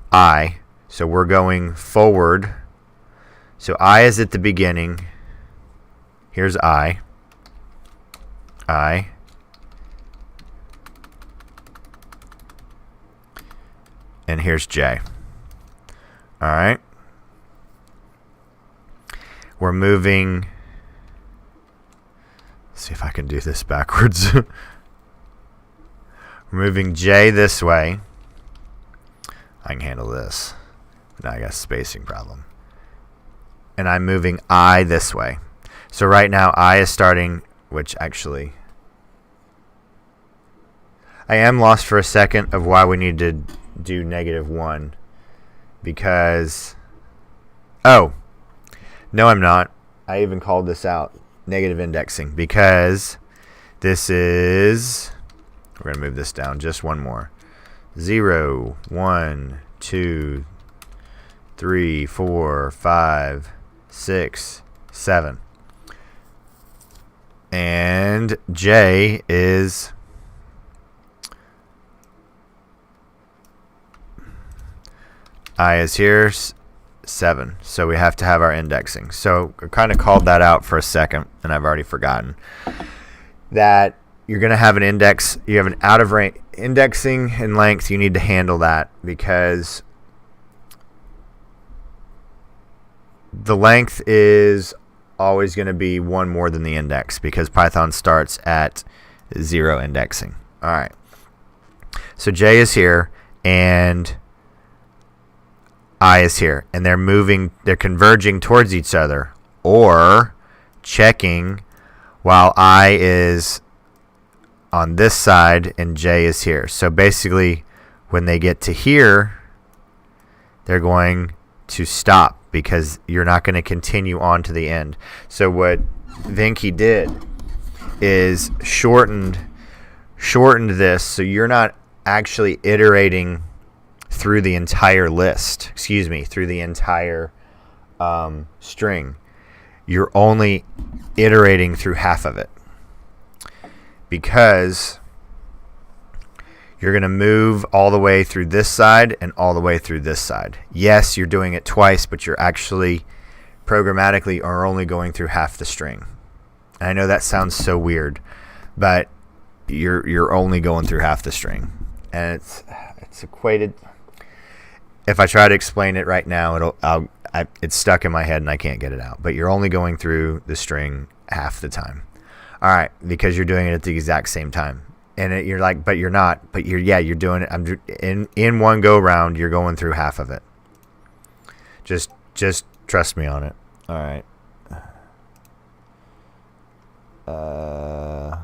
I, so we're going forward. So I is at the beginning. Here's I, and here's j. All right. We're moving. Let's see if I can do this backwards. We're moving j this way. I can handle this. Now I got a spacing problem. And I'm moving I this way. So right now I is starting, which actually I am lost for a second of why we need to do -1 because, oh, no I'm not. I even called this out, negative indexing, because this is, we're going to move this down just one more. 0, 1, 2, 3, 4, 5, 6, 7. And j is I is here, 7. So we have to have our indexing. So I kind of called that out for a second, and I've already forgotten that you're going to have an index. You have an out of range indexing and length. You need to handle that because the length is always going to be one more than the index because Python starts at 0 indexing. All right. So j is here and I is here, and they're converging towards each other or checking while I is on this side and j is here. So basically when they get to here, they're going to stop because you're not going to continue on to the end. So what Vinky did is shortened this so you're not actually iterating through the entire list, through the entire string. You're only iterating through half of it because you're going to move all the way through this side and all the way through this side. Yes, you're doing it twice, but you're actually programmatically are only going through half the string. And I know that sounds so weird, but you're only going through half the string. And it's equated. If I try to explain it right now, it's stuck in my head and I can't get it out. But you're only going through the string half the time. All right, because you're doing it at the exact same time. And you're like, but you're not. But you're doing it. In one go round, you're going through half of it. Just trust me on it. All right. I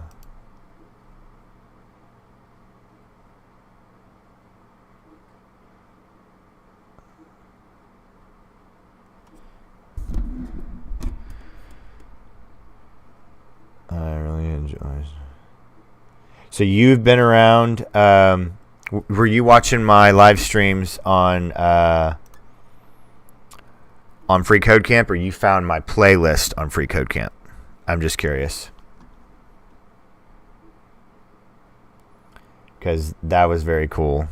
really enjoy. So you've been around. Were you watching my live streams on Free Code Camp, or you found my playlist on Free Code Camp? I'm just curious, because that was very cool.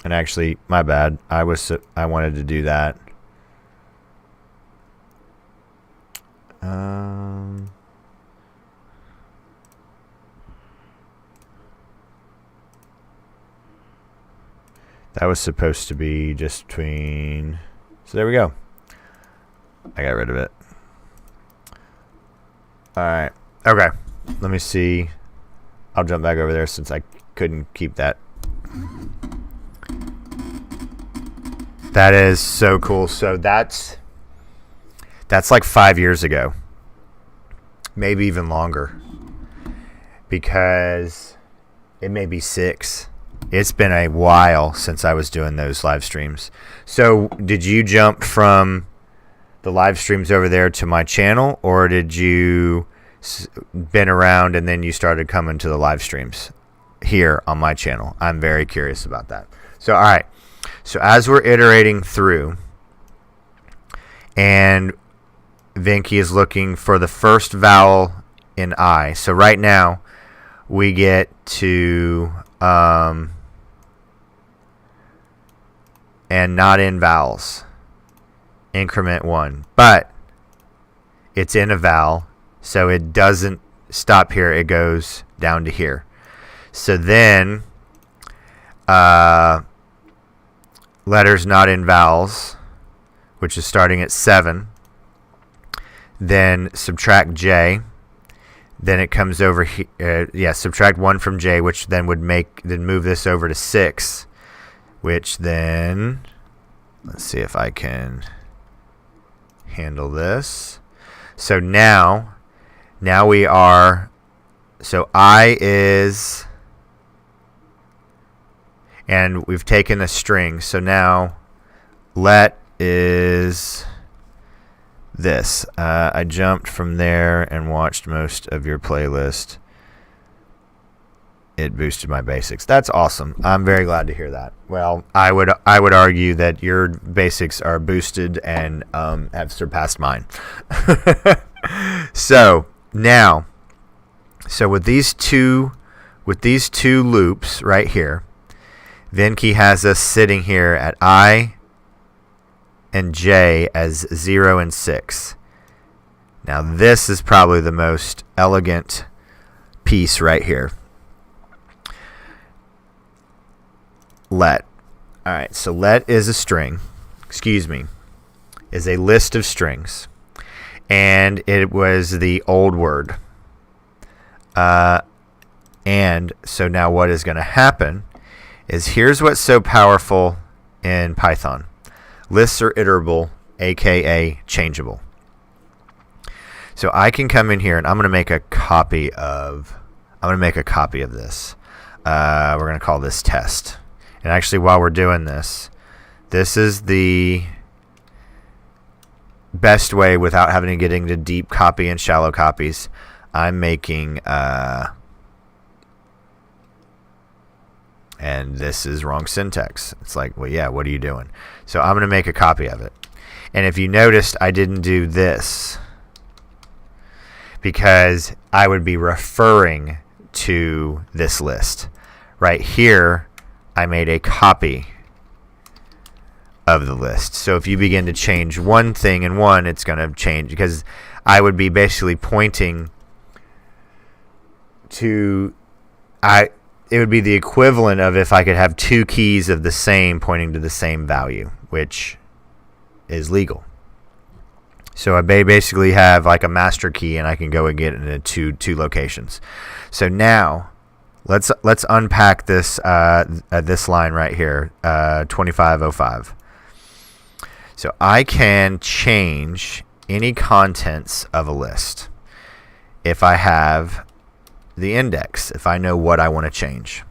And actually, my bad. I wanted to do that. That was supposed to be just between. So there we go. I got rid of it. All right. Okay. Let me see. I'll jump back over there since I couldn't keep that. That is so cool. So that's like 5 years ago. Maybe even longer. Because it may be 6. It's been a while since I was doing those live streams. So did you jump from the live streams over there to my channel, or did you been around and then you started coming to the live streams here on my channel? I'm very curious about that. So, all right. So as we're iterating through, and Vinky is looking for the first vowel in I. So right now we get to and not in vowels, increment 1, but it's in a vowel, so it doesn't stop here, it goes down to here. So then letters not in vowels, which is starting at 7, then subtract J, then it comes over here, subtract 1 from J, which then would move this over to 6, which then, let's see if I can handle this. So now we are, so I is, and we've taken a string, so now let is this. I jumped from there and watched most of your playlist. It boosted my basics. That's awesome. I'm very glad to hear that. Well, I would argue that your basics are boosted and have surpassed mine. So now, with these two loops right here, Vinky has us sitting here at I and J as 0 and 6. Now this is probably the most elegant piece right here. Let. All right, so let is a string, is a list of strings. And it was the old word. And so now what is going to happen is, here's what's so powerful in Python. Lists are iterable, aka changeable. So I can come in here and I'm going to make a copy of this. We're going to call this test. And actually, while we're doing this, this is the best way without having to get into deep copy and shallow copies. I'm making, and this is wrong syntax. It's like, well, yeah, what are you doing? So I'm going to make a copy of it. And if you noticed, I didn't do this because I would be referring to this list. Right here, I made a copy of the list. So if you begin to change one thing in one, it's going to change, because I would be basically pointing to, it would be the equivalent of if I could have two keys of the same pointing to the same value, which is legal. So I basically have like a master key, and I can go and get it in two locations. So now let's unpack this this line right here, 2505. So I can change any contents of a list. if I have the index, if I know what I want to change.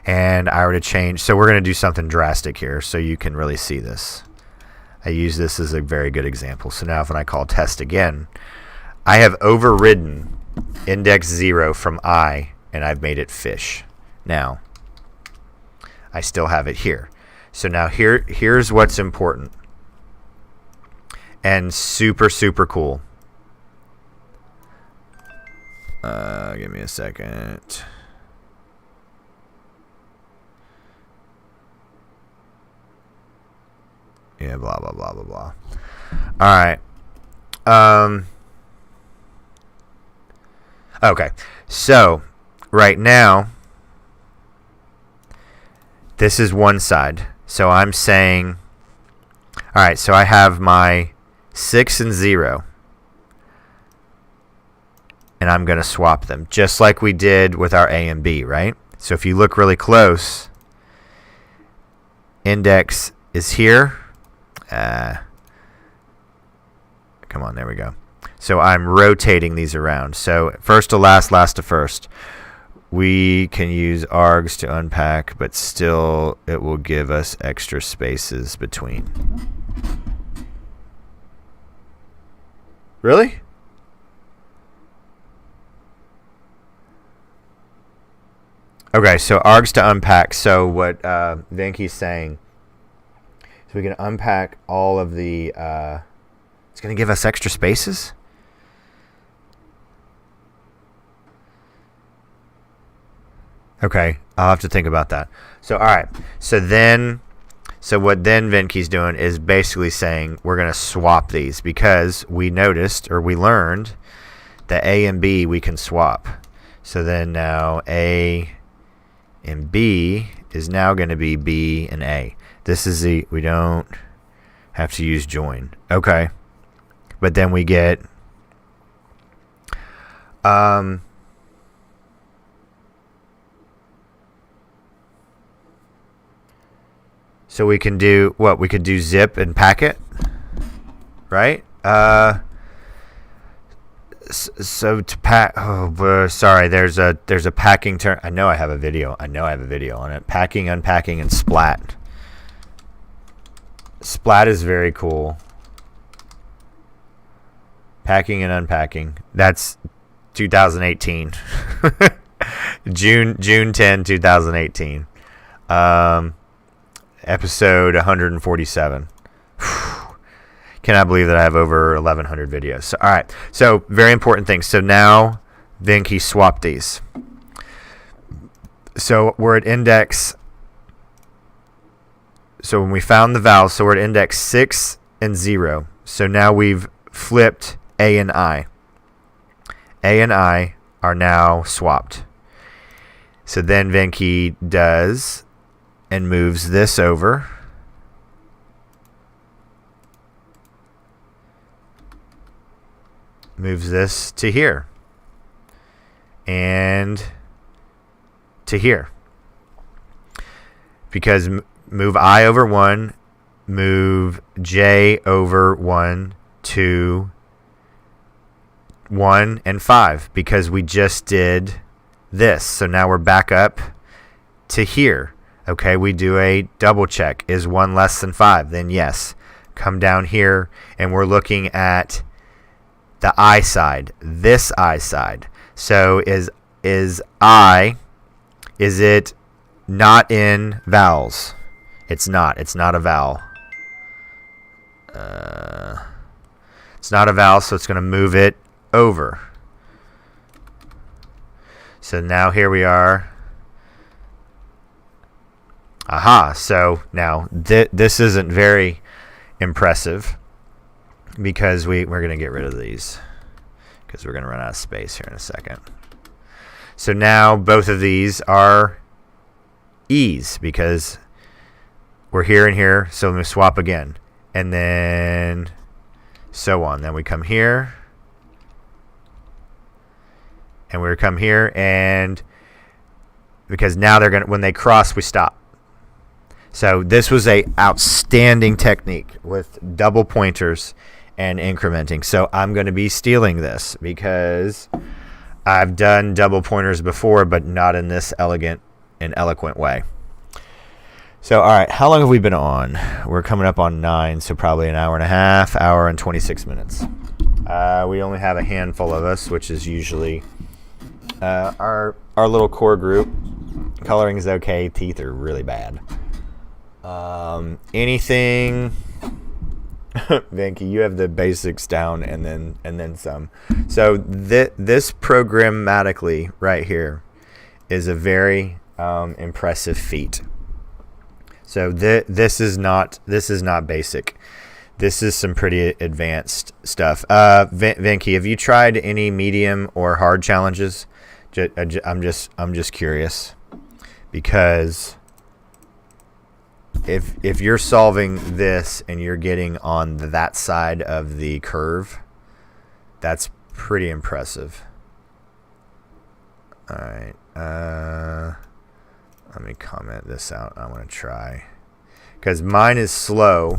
And I were to change, so we're going to do something drastic here so you can really see this. I use this as a very good example. So now when I call test again, I have overridden index 0 from I, and I've made it fish. Now, I still have it here. So now here's what's important and super, super cool. Give me a second. Yeah, blah, blah, blah, blah, blah. All right. Okay. So, right now, this is one side. So, I'm saying, all right, so I have my 6 and 0. And I'm going to swap them, just like we did with our A and B, right? So, if you look really close, index is here. Come on, there we go. So I'm rotating these around. So first to last, last to first. We can use args to unpack, but still it will give us extra spaces between. Really? Okay, so args to unpack. So what Venky's saying, so we can unpack all of the, it's going to give us extra spaces? Okay, I'll have to think about that. So, all right. So what then Venky's doing is basically saying we're going to swap these because we noticed or we learned that A and B we can swap. So then now A and B is now going to be B and A. This is we don't have to use join. Okay. But then we get so we can do what? We could do zip and packet, right? So to pack. Oh, sorry. There's a packing term. I know I have a video. I have a video on it. Packing, unpacking, and splat. Splat is very cool. Packing and unpacking. That's 2018. June 10, 2018. Episode 147. Cannot believe that I have over 1,100 videos. So, all right. So, very important thing. So, now Venky swapped these. So, we're at index. So, when we found the vowels, so we're at index 6 and 0. So, now we've flipped A and I. A and I are now swapped. So, then Venky does and moves this over. Moves this to here. And to here. Because move I over 1, move J over 1 to 1 and 5. Because we just did this. So now we're back up to here. Okay, we do a double check. Is 1 less than 5? Then yes. Come down here and we're looking at the I side, this I side. So is I, is it not in vowels? It's not. It's not a vowel. It's not a vowel, so it's going to move it over. So now here we are. Aha. So now this isn't very impressive. Because we're going to get rid of these because we're going to run out of space here in a second. So now both of these are E's because we're here and here. So let me swap again. And then so on. Then we come here. And we come here. And because now they're going to, when they cross, we stop. So this was a outstanding technique with double pointers and incrementing. So I'm going to be stealing this because I've done double pointers before, but not in this elegant and eloquent way. So, all right, how long have we been on? We're coming up on 9, so probably an hour and a half, hour and 26 minutes. We only have a handful of us, which is usually our little core group. Coloring is okay. Teeth are really bad. Anything, Venky, you have the basics down and then some. So this programmatically right here is a very impressive feat. So this is not basic. This is some pretty advanced stuff. Venky, have you tried any medium or hard challenges? I'm just curious, because if you're solving this and you're getting on that side of the curve, that's pretty impressive. All right. Let me comment this out. I want to try, because mine is slow.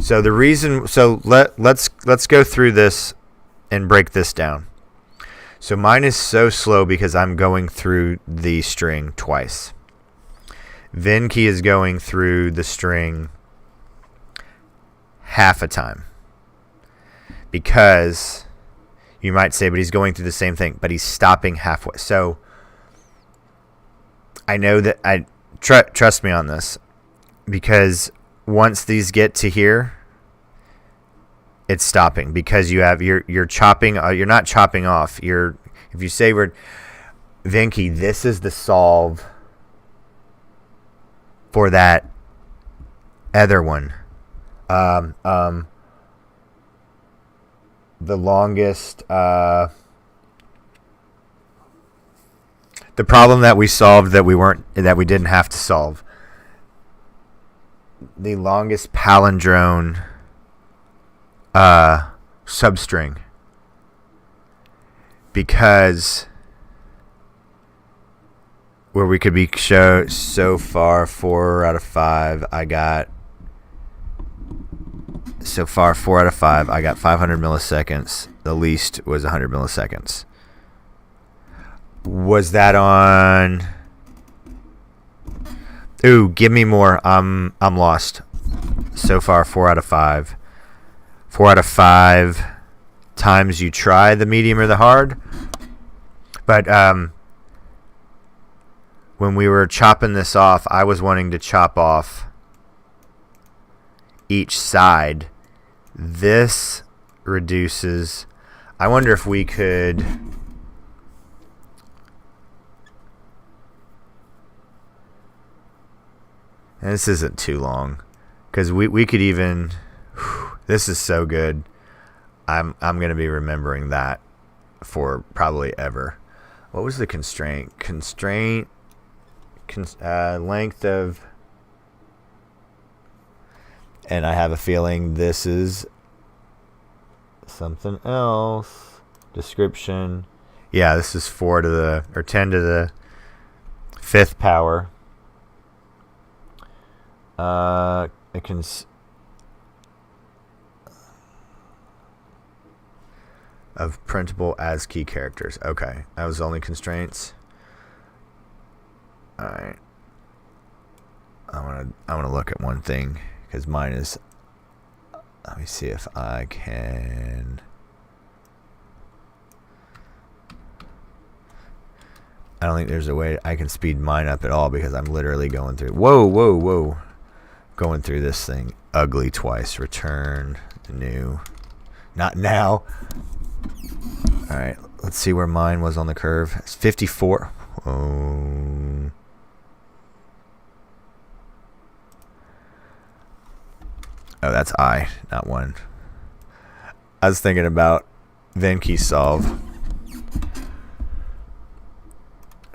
So the reason, let's go through this and break this down. So mine is so slow because I'm going through the string twice. Venky is going through the string half a time. Because you might say, but he's going through the same thing, but he's stopping halfway. So I know that trust me on this, because once these get to here, it's stopping, because you're chopping. You're not chopping off. If you say Venky, this is the solve for that other one. The longest. The problem that we solved that we didn't have to solve. The longest palindrome substring, because where we could be so far 4 out of 5, I got 500 milliseconds. The least was 100 milliseconds. Was that on? Ooh, give me more. I'm lost. So far 4 out of 5. 4 out of 5 times you try the medium or the hard. But when we were chopping this off, I was wanting to chop off each side. This reduces. I wonder if we could. And this isn't too long, because we could even. This is so good. I'm going to be remembering that for probably ever. What was the constraint? Length of. And I have a feeling this is something else. Description. Yeah, this is 10 to the 5th power. It can. Of printable ASCII characters. Okay, that was only constraints. All right. I want to look at one thing, because mine is. Let me see if I can. I don't think there's a way I can speed mine up at all, because I'm literally going through. Whoa. Going through this thing ugly twice. Return new. Not now. All right, let's see where mine was on the curve. It's 54. Oh, that's I, not 1. I was thinking about Venky's solve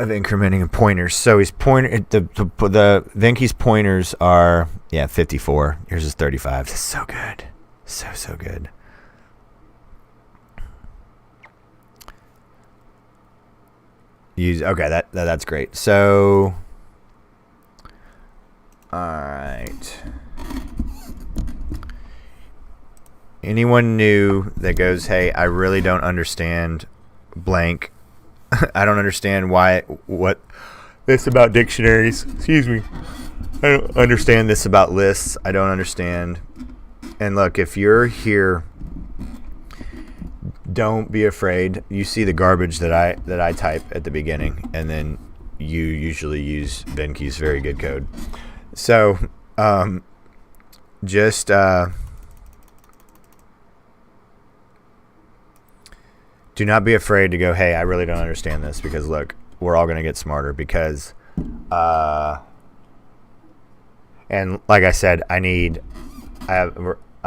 of incrementing and pointers. So he's the Venky's pointers are 54. Yours is 35. This is so good, so good. Okay, that's great. So, all right. anyone new that goes, hey, I really don't understand blank. I don't understand what this about dictionaries. Excuse me. I don't understand this about lists. I don't understand. And look, if you're here, don't be afraid. You see the garbage that I type at the beginning, and then you usually use Venki's very good code. So just do not be afraid to go, hey, I really don't understand this, because look, we're all going to get smarter, because and like I said, I'm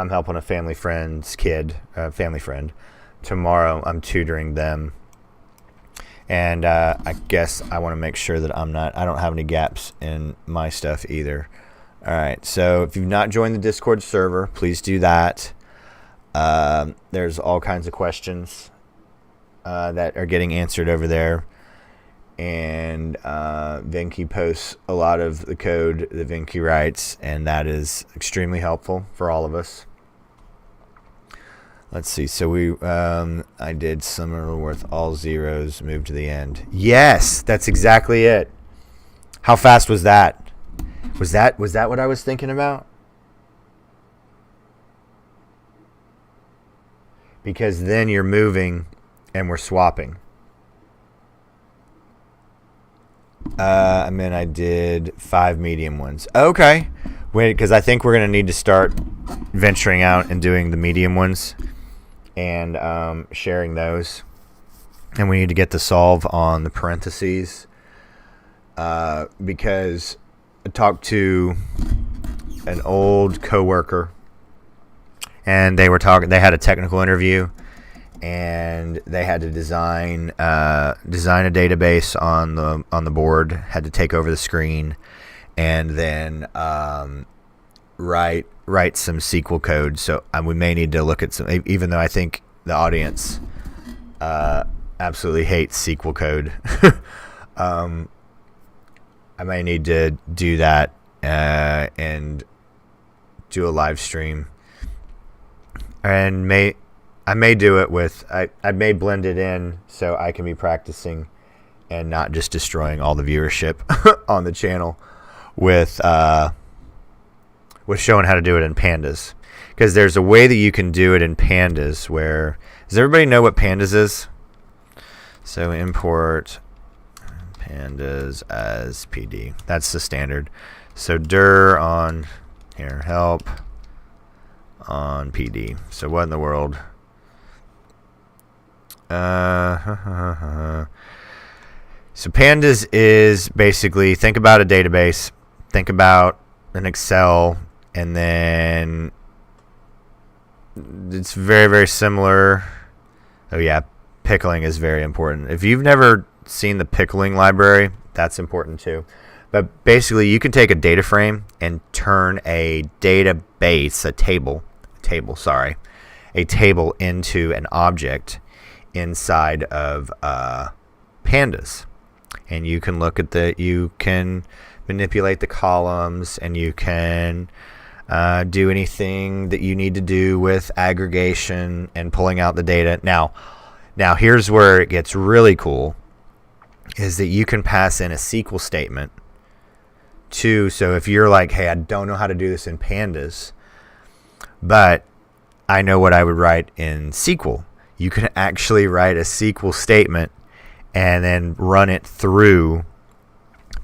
helping a family friend. Tomorrow I'm tutoring them, and I guess I want to make sure that I don't have any gaps in my stuff either. All right, so if you've not joined the Discord server, please do that. There's all kinds of questions that are getting answered over there, and Venki posts a lot of the code that Venki writes, and that is extremely helpful for all of us. Let's see. So I did similar with all zeros, move to the end. Yes, that's exactly it. How fast was that? Was that what I was thinking about? Because then you're moving and we're swapping. And then I did 5 medium ones. Okay. Wait, because I think we're going to need to start venturing out and doing the medium ones and sharing those. And we need to get the solve on the parentheses, because I talked to an old coworker, and they had a technical interview, and they had to design a database on the board, had to take over the screen, and then write some SQL code. So we may need to look at some, even though I think the audience absolutely hates SQL code. I may need to do that and do a live stream, and I may do it with I may blend it in so I can be practicing and not just destroying all the viewership on the channel with showing how to do it in pandas, because there's a way that you can do it in pandas. Where does everybody know what pandas is? So import pandas as PD. That's the standard. So dir on here, help on PD. So what in the world? So pandas is basically, think about a database, think about an Excel, and then it's very, very similar. Oh yeah, pickling is very important. If you've never seen the pickling library, that's important too. But basically, you can take a data frame and turn a database, a table into an object inside of pandas. And you can you can manipulate the columns, and you can do anything that you need to do with aggregation and pulling out the data. Now here's where it gets really cool, is that you can pass in a SQL statement too. So if you're like, hey, I don't know how to do this in pandas, but I know what I would write in SQL, you can actually write a SQL statement and then run it through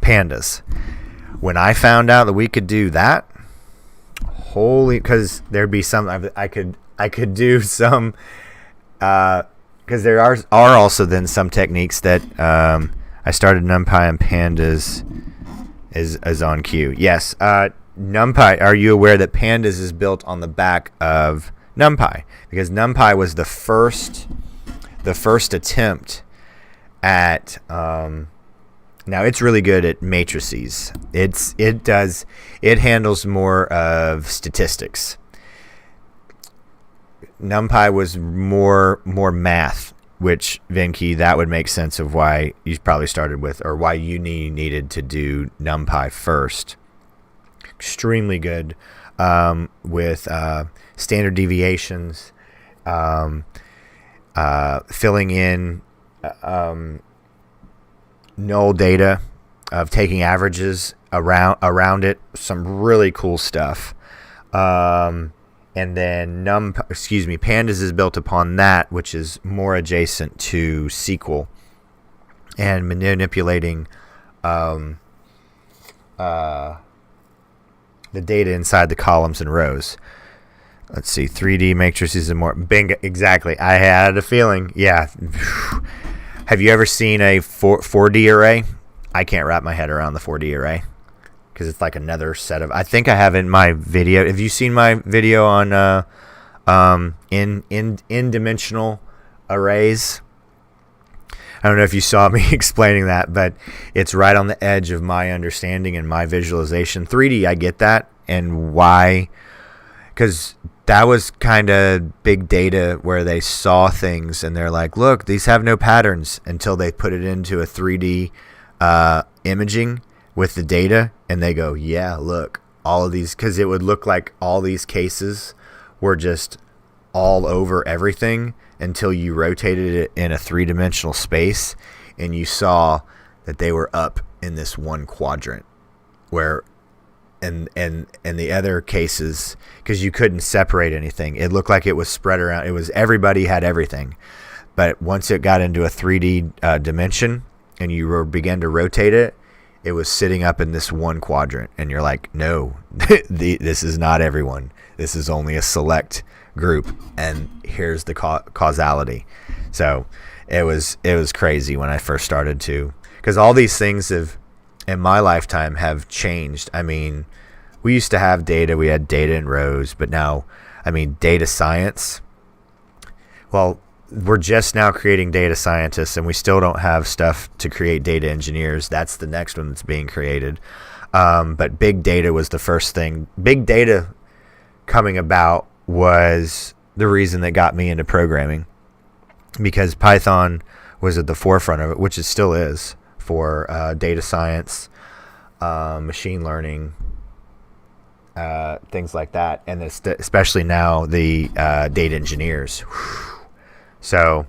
pandas. When I found out that we could do that, because there'd be some, I could do some, because there are also then some techniques that I started NumPy and pandas is on cue. Yes, NumPy. Are you aware that pandas is built on the back of NumPy? Because NumPy was the first attempt at. Now it's really good at matrices. It handles more of statistics. NumPy was more math, which Venki, that would make sense of why you probably started with, or why you needed to do NumPy first. Extremely good with standard deviations, filling in null data, of taking averages around it. Some really cool stuff. And then Pandas is built upon that, which is more adjacent to SQL and manipulating the data inside the columns and rows. Let's see, 3D matrices and more. Bingo, exactly. I had a feeling. Yeah. Have you ever seen a 4D array? I can't wrap my head around the 4D array because it's like another set of. I think I have in my video. Have you seen my video on in dimensional arrays? I don't know if you saw me explaining that, but it's right on the edge of my understanding and my visualization. 3D, I get that, and why? Because that was kind of big data where they saw things and they're like, look, these have no patterns, until they put it into a 3D imaging with the data, and they go, yeah, look, all of these, because it would look like all these cases were just all over everything until you rotated it in a three-dimensional space and you saw that they were up in this one quadrant, where and the other cases, because you couldn't separate anything, it looked like it was spread around. It was everybody had everything, but once it got into a 3D dimension and you began to rotate it, it was sitting up in this one quadrant, and you're like, no, this is not everyone. This is only a select group, and here's the causality. So it was crazy when I first started to, because all these things have, in my lifetime, have changed. I mean, we used to have data. We had data in rows, but now, I mean, data science. Well, we're just now creating data scientists, and we still don't have stuff to create data engineers. That's the next one that's being created. But big data was the first thing. Big data coming about was the reason that got me into programming, because Python was at the forefront of it, which it still is, for data science, machine learning, things like that, and especially now the data engineers. So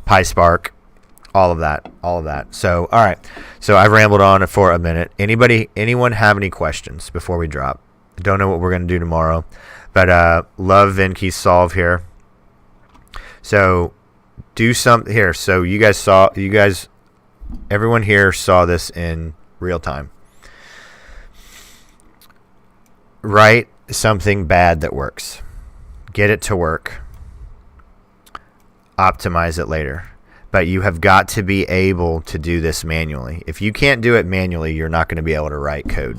PySpark, all of that. So, all right. So I've rambled on for a minute. Anyone have any questions before we drop? Don't know what we're going to do tomorrow, but love Venki's solve here. So do something here. So everyone here saw this in real time. Write something bad that works. Get it to work. Optimize it later. But you have got to be able to do this manually. If you can't do it manually, you're not going to be able to write code.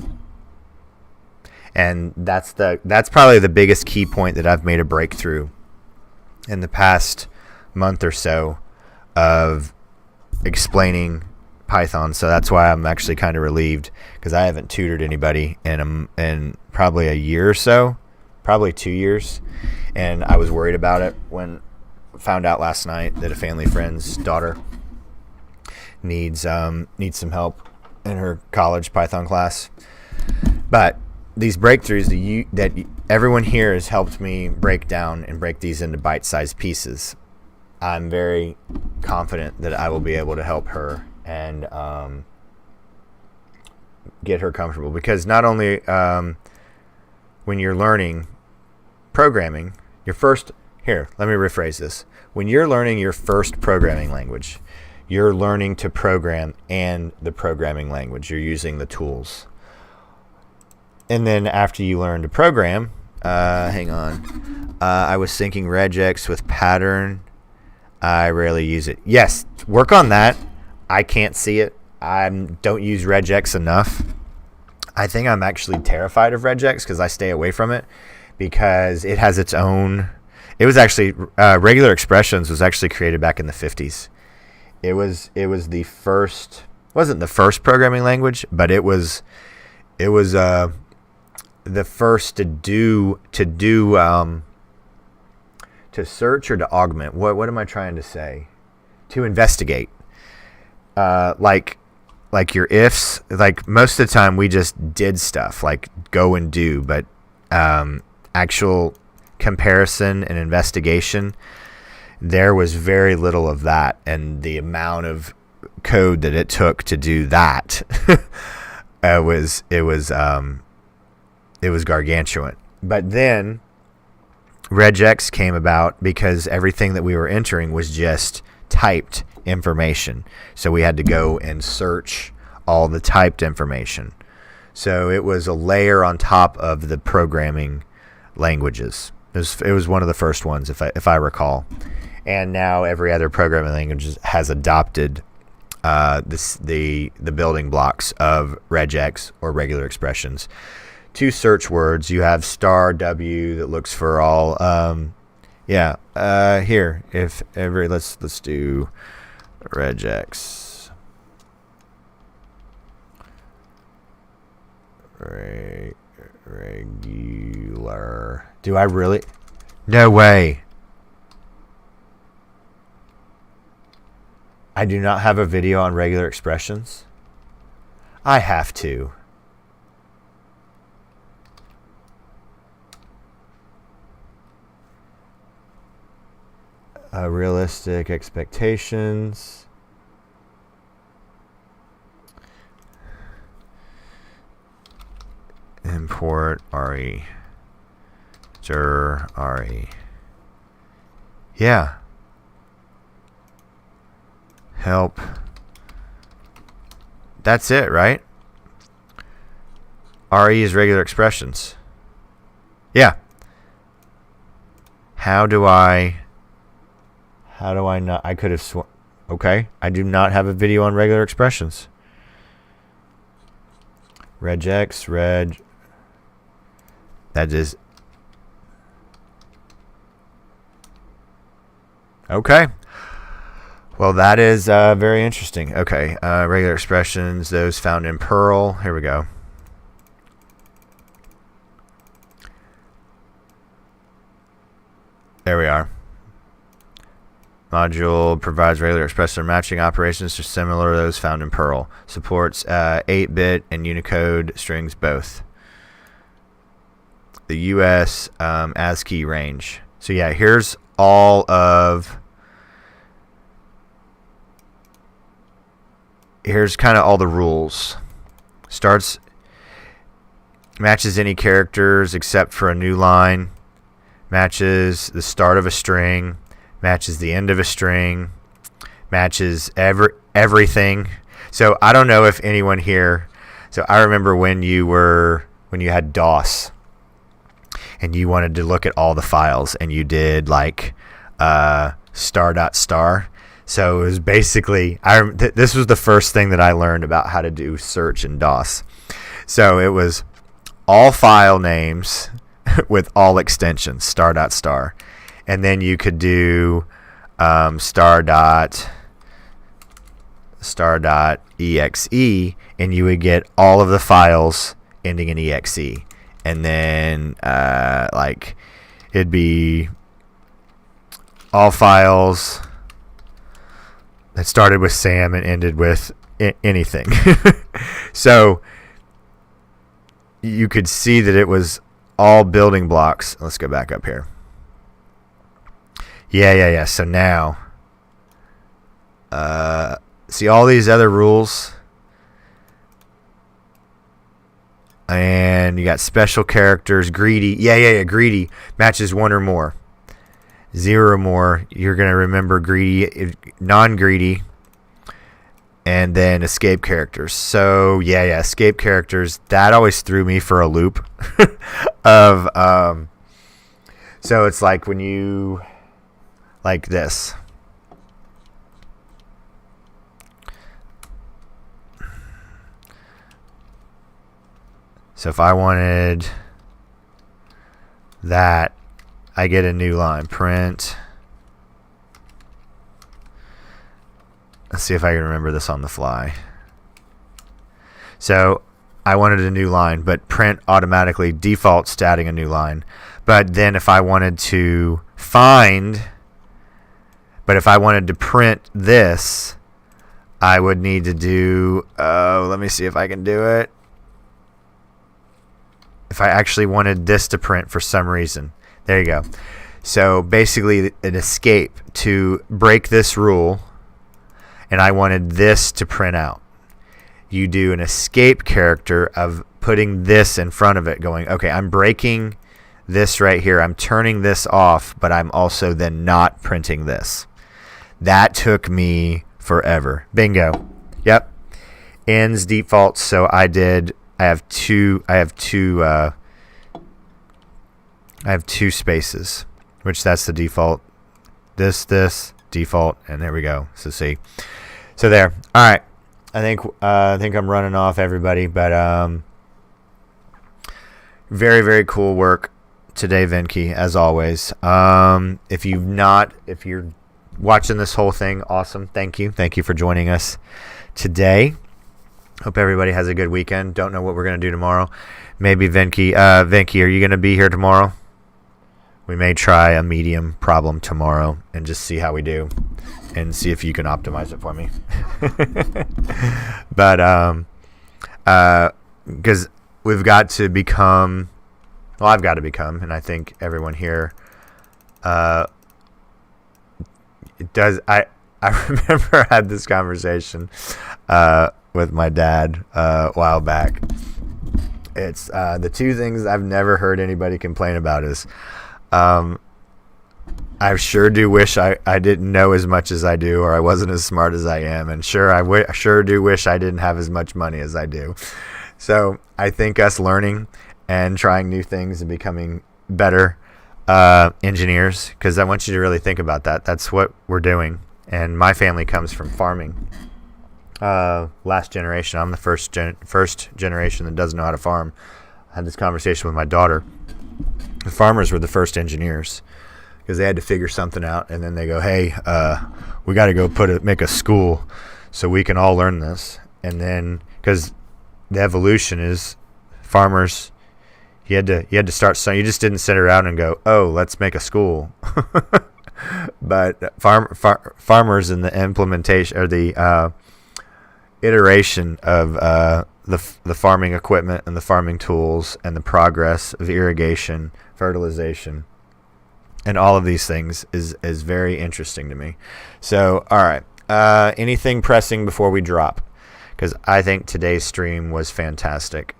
And that's probably the biggest key point that I've made a breakthrough in the past month or so of explaining Python. So that's why I'm actually kind of relieved, because I haven't tutored anybody in probably a year or so, probably 2 years. And I was worried about it when found out last night that a family friend's daughter needs some help in her college Python class. But these breakthroughs that everyone here has helped me break down and break these into bite-sized pieces, I'm very confident that I will be able to help her and get her comfortable. Because not only when you're learning programming, let me rephrase this. When you're learning your first programming language, you're learning to program and the programming language. You're using the tools. And then after you learn to program, I was thinking regex with pattern. I rarely use it. Yes, work on that. I can't see it. I don't use regex enough. I think I'm actually terrified of regex because I stay away from it, because it has its own. It was actually regular expressions was actually created back in the 50s. It was the first, wasn't the first programming language, but it was the first to search or to augment. What am I trying to say? To investigate. Like your ifs. Like most of the time we just did stuff like go and do, but actual comparison and investigation, there was very little of that, and the amount of code that it took to do that it was gargantuan. But then regex came about because everything that we were entering was just typed information, so we had to go and search all the typed information. So it was a layer on top of the programming languages. It was one of the first ones, if I recall. And now every other programming language has adopted the building blocks of regex, or regular expressions, to search words. You have star W that looks for all. Here, if every let's do regex. Regular. Do I really? No way. I do not have a video on regular expressions. I have to. Realistic expectations. Import RE. Dir RE. Yeah. Help. That's it, right? RE is regular expressions. Yeah. How do I not? I could have okay. I do not have a video on regular expressions. Regex, that is. Okay. Well, that is very interesting. Okay. Regular expressions, those found in Perl. Here we go. There we are. Module provides regular expression matching operations similar to those found in Perl. Supports 8-bit and Unicode strings both. The US ASCII range. So yeah, here's all of. Here's kind of all the rules. Matches any characters except for a new line. Matches the start of a string. Matches the end of a string. Matches everything. So I don't know if anyone here. So I remember when you had DOS, and you wanted to look at all the files, and you did like star.star. So it was basically, this was the first thing that I learned about how to do search in DOS. So it was all file names with all extensions, star.star. And then you could do star.exe, and you would get all of the files ending in exe. And then it'd be all files that started with Sam and ended with anything. So you could see that it was all building blocks. Let's go back up here. Yeah. So now, see all these other rules, and you got special characters. Greedy. Yeah. Greedy matches one or more. 0 or more. You're gonna remember greedy, non-greedy, and then escape characters. So yeah. Escape characters. That always threw me for a loop. So it's like when you. Like this. So if I wanted that, I get a new line. Print. Let's see if I can remember this on the fly. So I wanted a new line, but print automatically defaults to adding a new line. But then if I wanted to But if I wanted to print this, I would need to do, let me see if I can do it. if I actually wanted this to print for some reason. There you go. So basically an escape to break this rule, and I wanted this to print out. You do an escape character of putting this in front of it, going, okay, I'm breaking this right here. I'm turning this off, but I'm also then not printing this. That took me forever. Bingo. Yep. Ends default. So I have two spaces, which that's the default. This default, and there we go. So see. So there. All right. I think I'm running off, everybody, but very, very cool work today, Venki, as always. If you're watching this whole thing, awesome. Thank you for joining us today. Hope everybody has a good weekend. Don't know what we're gonna do tomorrow. Maybe Venki, are you gonna be here tomorrow? We may try a medium problem tomorrow and just see how we do, and see if you can optimize it for me. But because we've got to become, well, I've got to become, and I think everyone here it does. I remember I had this conversation with my dad a while back. It's the two things I've never heard anybody complain about is I sure do wish I didn't know as much as I do, or I wasn't as smart as I am, and I sure do wish I didn't have as much money as I do. So I think us learning and trying new things and becoming better engineers, because I want you to really think about that. That's what we're doing. And my family comes from farming. Last generation. I'm the first generation that doesn't know how to farm. I had this conversation with my daughter. The farmers were the first engineers, because they had to figure something out, and then they go, hey, we got to go make a school so we can all learn this. And then, because the evolution is farmers, you had to start. So you just didn't sit around and go, oh, let's make a school. But farmers in the implementation, or the iteration of the farming equipment and the farming tools and the progress of irrigation, fertilization, and all of these things is very interesting to me. So, all right. Anything pressing before we drop? Because I think today's stream was fantastic.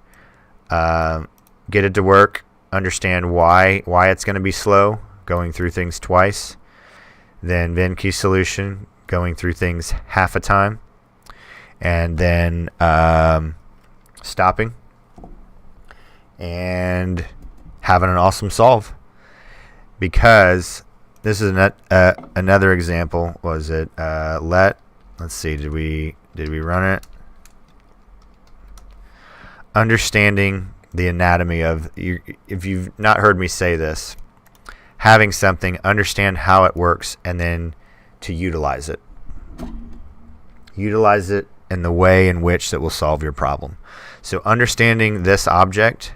Get it to work. Understand why it's going to be slow, going through things twice. Then Venki's solution, going through things half a time. And then stopping. And having an awesome solve. Because this is another example. Was it let's see, did we run it? Understanding the anatomy of, if you've not heard me say this, having something, understand how it works, and then to utilize it. Utilize it in the way in which that will solve your problem. So understanding this object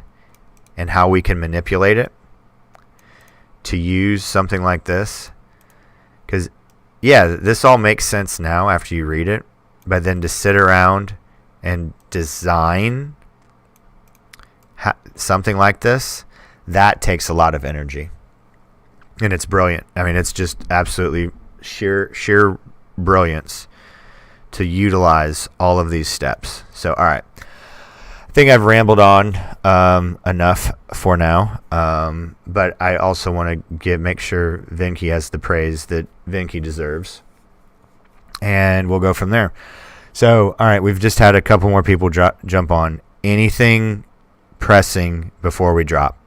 and how we can manipulate it to use something like this, because yeah, this all makes sense now after you read it, but then to sit around and design something like this, that takes a lot of energy, and it's brilliant. I mean, it's just absolutely sheer brilliance to utilize all of these steps. So all right, I think I've rambled on enough for now, but I also want to make sure Venki has the praise that Venki deserves, and we'll go from there. So, all right, we've just had a couple more people jump on. Anything pressing before we drop?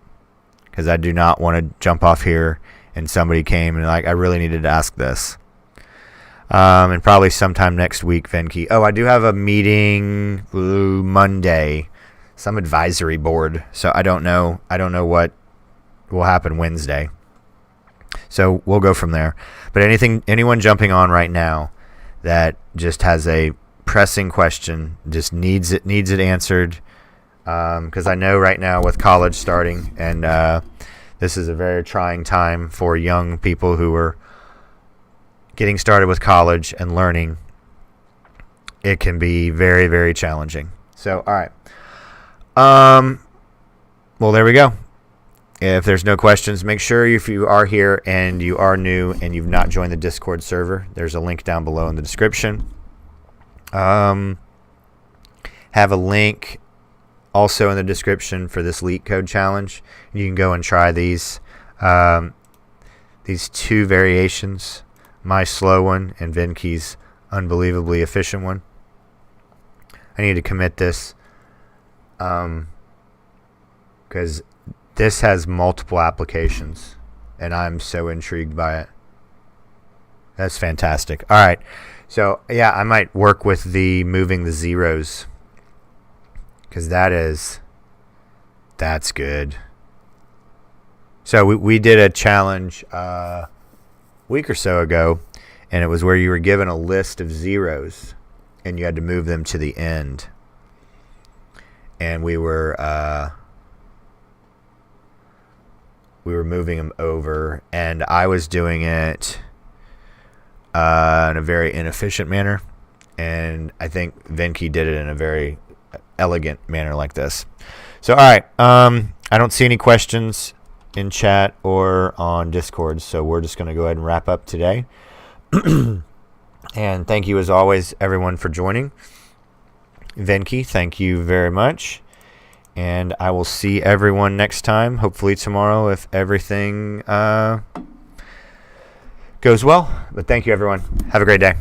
Because I do not want to jump off here and somebody came and I really needed to ask this. And probably sometime next week, Venki. Oh, I do have a meeting Monday, some advisory board. So I don't know what will happen Wednesday. So we'll go from there. But anyone jumping on right now that just has a pressing question, just needs it answered. Because I know right now with college starting, and this is a very trying time for young people who are getting started with college and learning. It can be very, very challenging. So, all right. Well, there we go. If there's no questions, make sure if you are here and you are new and you've not joined the Discord server, there's a link down below in the description. Have a link also in the description for this Leetcode challenge. You can go and try these two variations, my slow one and Venki's unbelievably efficient one. I need to commit this because this has multiple applications, and I'm so intrigued by it. That's fantastic. All right. So, yeah, I might work with the moving the zeros because that's good. So we did a challenge a week or so ago, and it was where you were given a list of zeros, and you had to move them to the end. And we were moving them over, and I was doing it in a very inefficient manner, and I think Venki did it in a very elegant manner like this. So, all right, I don't see any questions in chat or on Discord, so we're just going to go ahead and wrap up today. And thank you, as always, everyone, for joining. Venki, thank you very much. And I will see everyone next time, hopefully tomorrow, if everything goes well. But thank you, everyone. Have a great day.